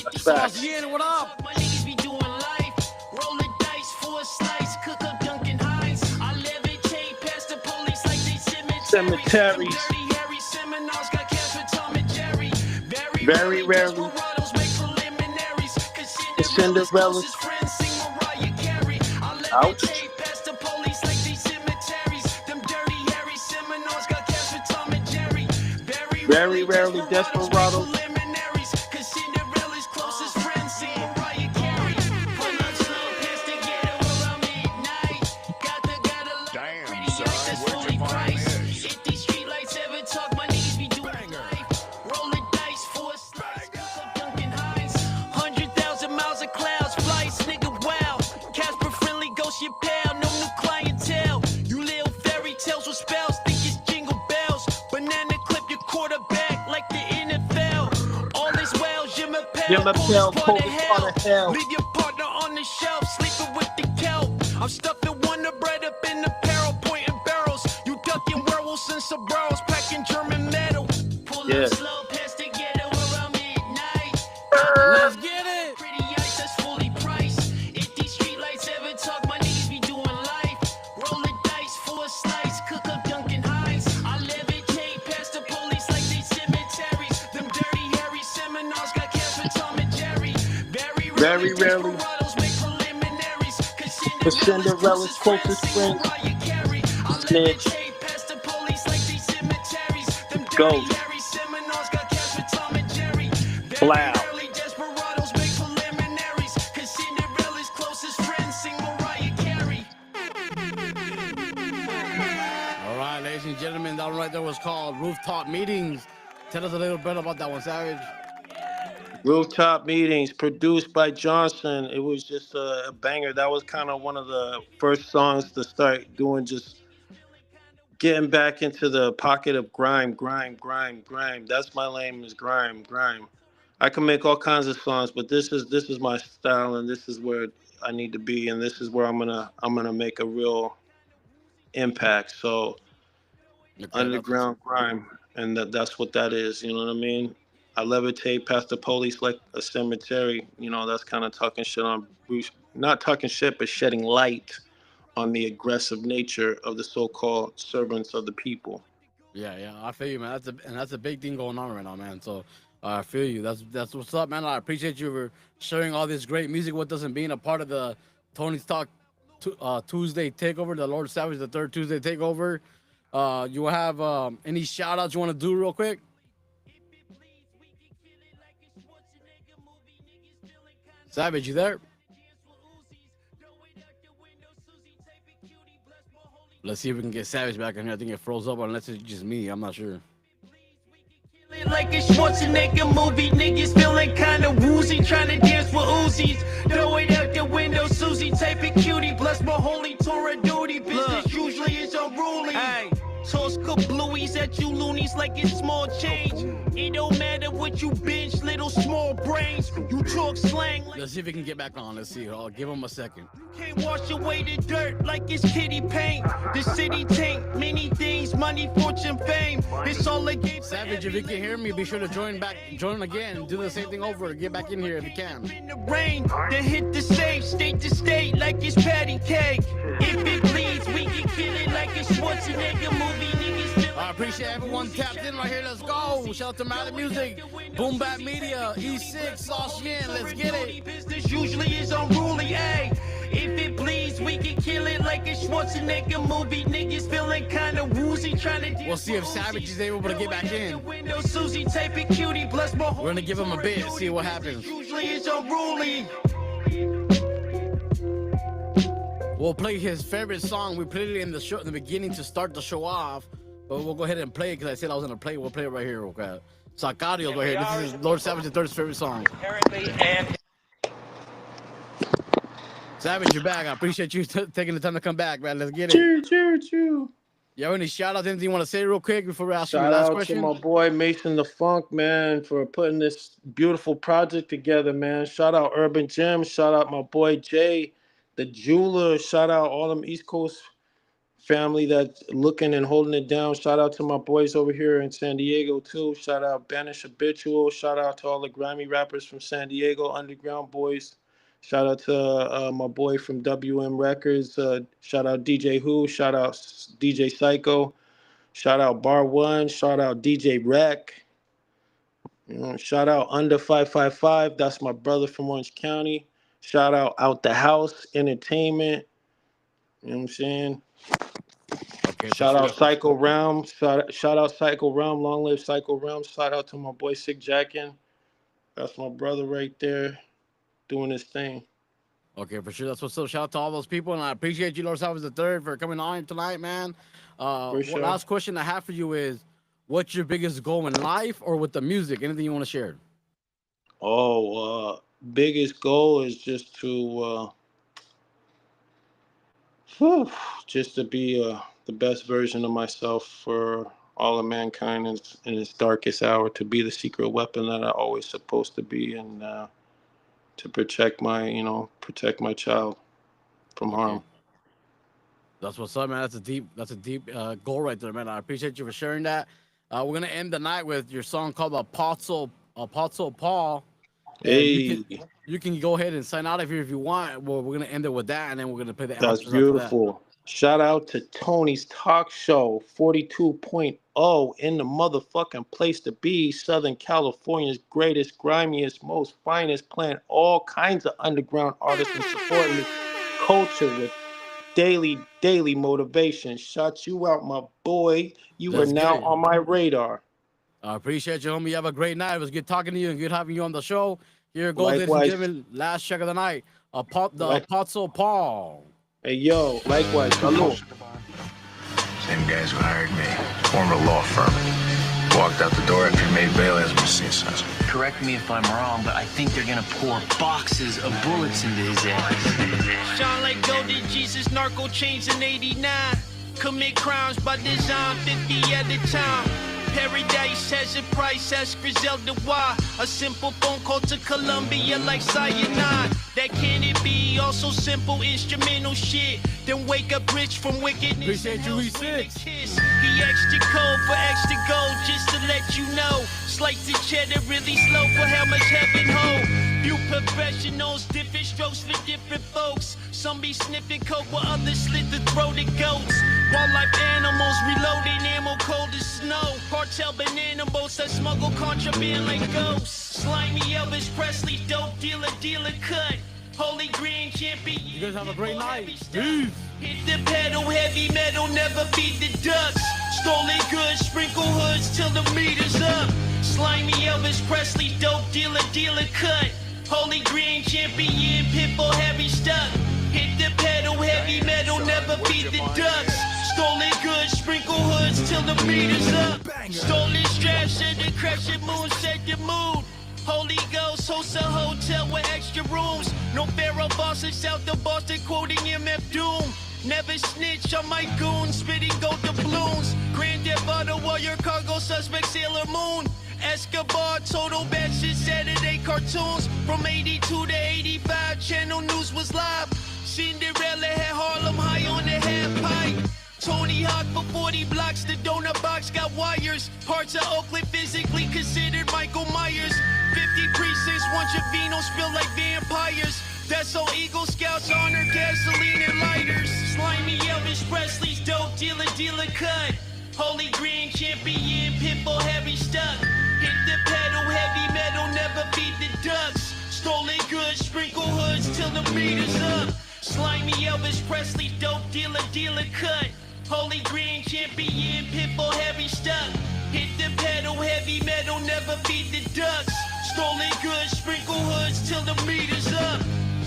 K: That's facts.
D: Yeah, what up?
C: My niggas be doing life. Roll the dice for a slice. Cook up Dunkin' Hines. I levitate past the police like they
K: Cemeteries.
C: Dirty Harry seminars got cash for Tom and Jerry.
K: Very rarely.
C: Desperados make preliminaries. Cause
K: Cinderella's
C: friends sing Mariah Carey. I
K: Ouch.
C: levitate past the police like they cemeteries. Them dirty Harry seminars got cash for Tom and Jerry.
K: Very rarely Desperados.
C: Preliminaries. Cause Cinderella's closest friends sing Mariah Carey. Pull up slow past the ghetto around midnight. Got a lot
B: Damn,
C: pretty
B: son,
C: eyes that's
B: where'd
C: fully
B: you find
C: priced.
B: this?
C: If these streetlights ever talk, my niggas be doing life. Roll the dice for a slice. Cook up Dunkin' Hines. 100,000 miles of clouds. Flights, nigga, wow. Casper friendly, ghost your pal. No new clientele. You little fairy tales with spells. Think it's jingle bells. Banana clip your quarterback like the NFL. All is well, Jim
K: Appel,
C: part of
K: Polish part of hell.
C: Leave your partner on the shelf, sleeping with the kelp. I'm stuffing Wonder Bread up in the barrel, pointing barrels. You ducking werewolves and sombreros, packing German metal. Pull
K: Yeah.
C: up slow past the ghetto around midnight.
D: Let's get it.
C: Pretty ice that's fully priced. If these streetlights ever talk, my niggas be doing life. Roll the dice for a slice, cook up Dunkin' Hines. I levitate past the police like they cemeteries. Them dirty Harry seminars got cash for Tom and Jerry.
K: Very rarely.
C: Desperados make preliminaries.
K: Cause Cinderella's closest friends.
C: Mariah Carey. I
K: Snitch.
C: levitate past the police like they cemeteries. Them dirty
K: Ghost.
C: Harry seminars got cash for Tom and Jerry.
K: Blow.
C: Rarely Desperados make preliminaries. Cause Cinderella's closest friends sing Mariah Carey.
D: All right, ladies and gentlemen, that one right there was called Rooftop Meetings. Tell us a little bit about that one, Savage.
K: Rooftop Meetings, produced by Johnson. It was just a banger. That was kind of one of the first songs to start doing, just getting back into the pocket of grime. That's my lane, is grime. I can make all kinds of songs, but this is my style, and this is where I need to be, and this is where I'm gonna make a real impact. So underground grime, and that's what that is. You know what I mean? I levitate past the police like a cemetery. You know, that's kind of talking shit on Bruce. Not talking shit, but shedding light on the aggressive nature of the so-called servants of the people.
D: Yeah, I feel you, man. That's a big thing going on right now, man. So I feel you. That's what's up, man. I appreciate you for sharing all this great music with us and being a part of the Tony's Talk Tuesday takeover, the Lord Savage the Third Tuesday takeover. You have any shout outs you want to do real quick? Savage, you there? Let's see if we can get Savage back in here. I think it froze up unless it's just me. I'm not sure.
C: Like a Schwarzenegger movie, niggas feeling kinda woozy, trying to dance with Uzis. Throw it out the window, Susie, type it cutie. Bless my holy Torah duty, business usually is unruly. Hey, toss kablooies at you loonies like it's small change. It don't matter what you binge, little small brains. You talk slang like
D: Let's see if we can get back on. Let's see. I'll give him a second.
C: can't wash away the dirt like it's kitty paint. The city tank, many things, money, fortune, fame. It's all a game.
D: Savage, if you can hear me, be sure to join again. Do the same thing over. Get back in here if you can.
C: In the rain, then hit the safe, state to state like it's patty cake. If it bleeds, we can kill it like it's Schwarzenegger movie. Niggas feel
D: I appreciate everyone tapped in right here. Let's go. Shout out to Mally Music, Boom Bap Media, E6, Sauce Yin. Let's get it.
C: business usually is unruly, ayy. If it bleeds, we can kill it like a Schwarzenegger movie. Niggas feeling kinda woozy, trying to
D: We'll see if Savage is able to get back in.
C: window, Susie, type it cutie, bless my
D: We're gonna give him a bit, see what happens.
C: usually is unruly.
D: We'll play his favorite song. We played it in the show, in the beginning to start the show off, but we'll go ahead and play it because I said I was gonna play it. We'll play it right here. Okay, Sacarios right here. This is Lord Savage III's favorite song.
L: Apparently, and
D: Savage, you're back. I appreciate you taking the time to come back, man. Let's get it.
K: Cheer.
D: You have any shout outs? Anything you want to say real quick before we ask you the
K: Shout
D: last
K: out
D: question?
K: to my boy Mason the Funk, man, for putting this beautiful project together, man. Shout out Urban Gym. Shout out my boy Jay, the jeweler. Shout out all them East Coast family that's looking and holding it down. Shout out to my boys over here in San Diego too. Shout out Banish Habitual. Shout out to all the grimy rappers from San Diego, Underground Boys. Shout out to my boy from WM Records. Shout out DJ Who. Shout out DJ Psycho. Shout out Bar One. Shout out DJ Rec. You know, shout out Under 555. That's my brother from Orange County. Shout out the House Entertainment. You know what I'm saying?
D: Okay,
K: Shout out Psycho Realm. Shout out Psycho Realm. Long live Psycho Realm. Shout out to my boy Sick Jackin. That's my brother right there doing his thing.
D: Okay, for sure. That's what's up. Shout out to all those people, and I appreciate you, Lord Salvas III, for coming on tonight, man.
K: Sure.
D: Last question I have for you is, what's your biggest goal in life or with the music? Anything you want to share?
K: Biggest goal is just to just to be the best version of myself for all of mankind in its darkest hour, to be the secret weapon that I always supposed to be, and to protect my child from harm.
D: That's what's up, man. That's a deep goal right there, man. I appreciate you for sharing that. We're gonna end the night with your song called Apostle Paul.
K: Hey,
D: you can go ahead and sign out of here if you want. Well, we're gonna end it with that, and then we're gonna play the.
K: That's beautiful. Shout out to Tony's Talk Show 42.0 in the motherfucking place to be. Southern California's greatest, grimiest, most finest, playing all kinds of underground artists and supporting the culture with daily motivation. Shout you out, my boy. You are now on my radar.
D: I appreciate you, homie. You have a great night. It was good talking to you and good having you on the show. Here goes, ladies and gentlemen, last check of the night. Apostle Paul.
K: Hey, yo, likewise. Hello.
Q: Same guys who hired me. Former law firm. Walked out the door after he made bail as my assassin.
R: Correct me if I'm wrong, but I think they're gonna pour boxes of bullets into his ass.
C: Shine like golden Jesus, narco chains in 89. Commit crimes by design, 50 at a time. Paradise has a price, ask Griselda why. A simple phone call to Colombia like cyanide. That can it be also simple instrumental shit? Then wake up rich from wickedness.
D: Appreciate you, E6.
C: He extra cold for extra gold, just to let you know. Slice the cheddar really slow for how much heaven hold. Few professionals, different strokes for different folks. Some be sniffing coke while others slit the throat of goats. Wildlife animals reloading ammo cold as snow. Cartel banana boats that smuggle contraband like ghosts. Slimy Elvis Presley, dope dealer cut. Holy Green champion.
D: You guys have a great night.
C: Peace. Hit the pedal, heavy metal, never feed the ducks. Stolen goods, sprinkle hoods till the meter's up. Slimy Elvis Presley, dope dealer cut. Holy Green champion, pitbull heavy stuck. Hit the pedal, heavy metal, never feed the ducks. Stolen goods, sprinkle hoods till the meter's up. Stolen straps and the crescent moon set the mood. Holy Ghost hosts a hotel with extra rooms. No pharaoh bosses south of Boston quoting MF Doom. Never snitch on my goons, spitting gold doubloons. Grand Theft Auto, warrior cargo suspect, Sailor Moon. Escobar, total bad shit, Saturday cartoons. From 82 to 85, Channel News was live. Cinderella had Harlem high on the half pipe. Tony Hawk for 40 blocks, the donut box got wires. Parts of Oakland physically considered Michael Myers. 50 precincts, one Trevino spill like vampires. That's all Eagle Scouts honor gasoline and lighters. Slimy Elvis Presley's dope dealer cut. Holy Green champion, pitbull heavy stuck. Hit the pedal, heavy metal, never feed the ducks. Stolen goods, sprinkle hoods till the meter's up. Slimy Elvis Presley, dope dealer cut. Holy Green champion, pitbull heavy stuck. Hit the pedal, heavy metal, never feed the ducks. Stolen goods, sprinkle hoods till the meter's up.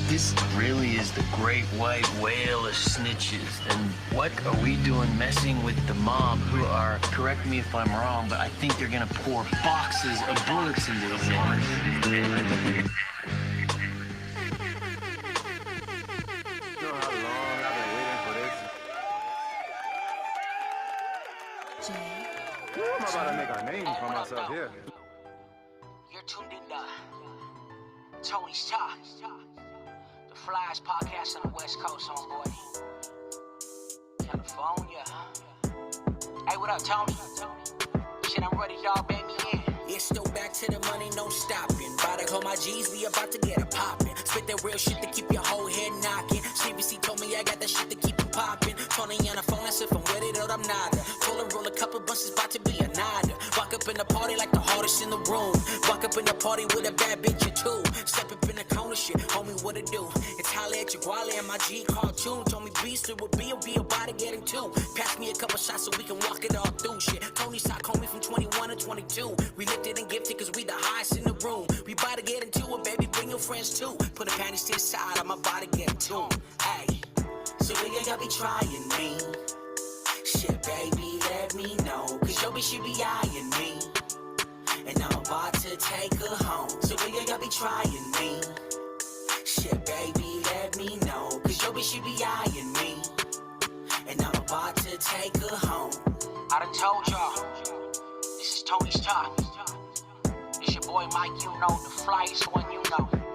R: This really is the great white whale of snitches. And what are we doing messing with the mob who are, correct me if I'm wrong, but I think they're gonna pour boxes of bullets into his ass.
H: You know how long I've been waiting for this? I'm about to make a name for myself here.
S: You're tuned in to Tony's Talk, the flyest podcast on the West Coast, homeboy. California. Hey, what up, Tony? Shit, I'm ready, dog. Bang me in.
T: It's still back to the money, no stopping. About to call my G's, we about to get it poppin'. Spit that real shit to keep your whole head knocking. CBC told me I got that shit to keep it poppin'. Tony on the phone, that's if I'm with it or I'm not. Told her roll a couple bunches, about to be a nada. Walk up in the party like the hardest in the room. Walk up in the party with a bad bitch or two. Step up in the corner shit, homie, what it do? It's holla at your Guale and my G cartoon. Told me beast it would be about to get him too. Pass me a couple shots so we can walk it all through shit. Tony Sock, homie, from 21 to 22. We lifted and gifted cause we the highest in the room. We about to get into it, baby, bring your friends too. Put the panties to the side, I'm about to get into 'em. Hey, so y'all be trying me. Shit, baby, let me know. Cause your bitch, she be eyeing me. And I'm about to take her home. So y'all be trying me. Shit, baby, let me know. Cause your bitch, she be eyeing me. And I'm about to take her home.
S: I done told y'all, this is Tony's Talk. It's your boy Mike, you know, the flyest one you know.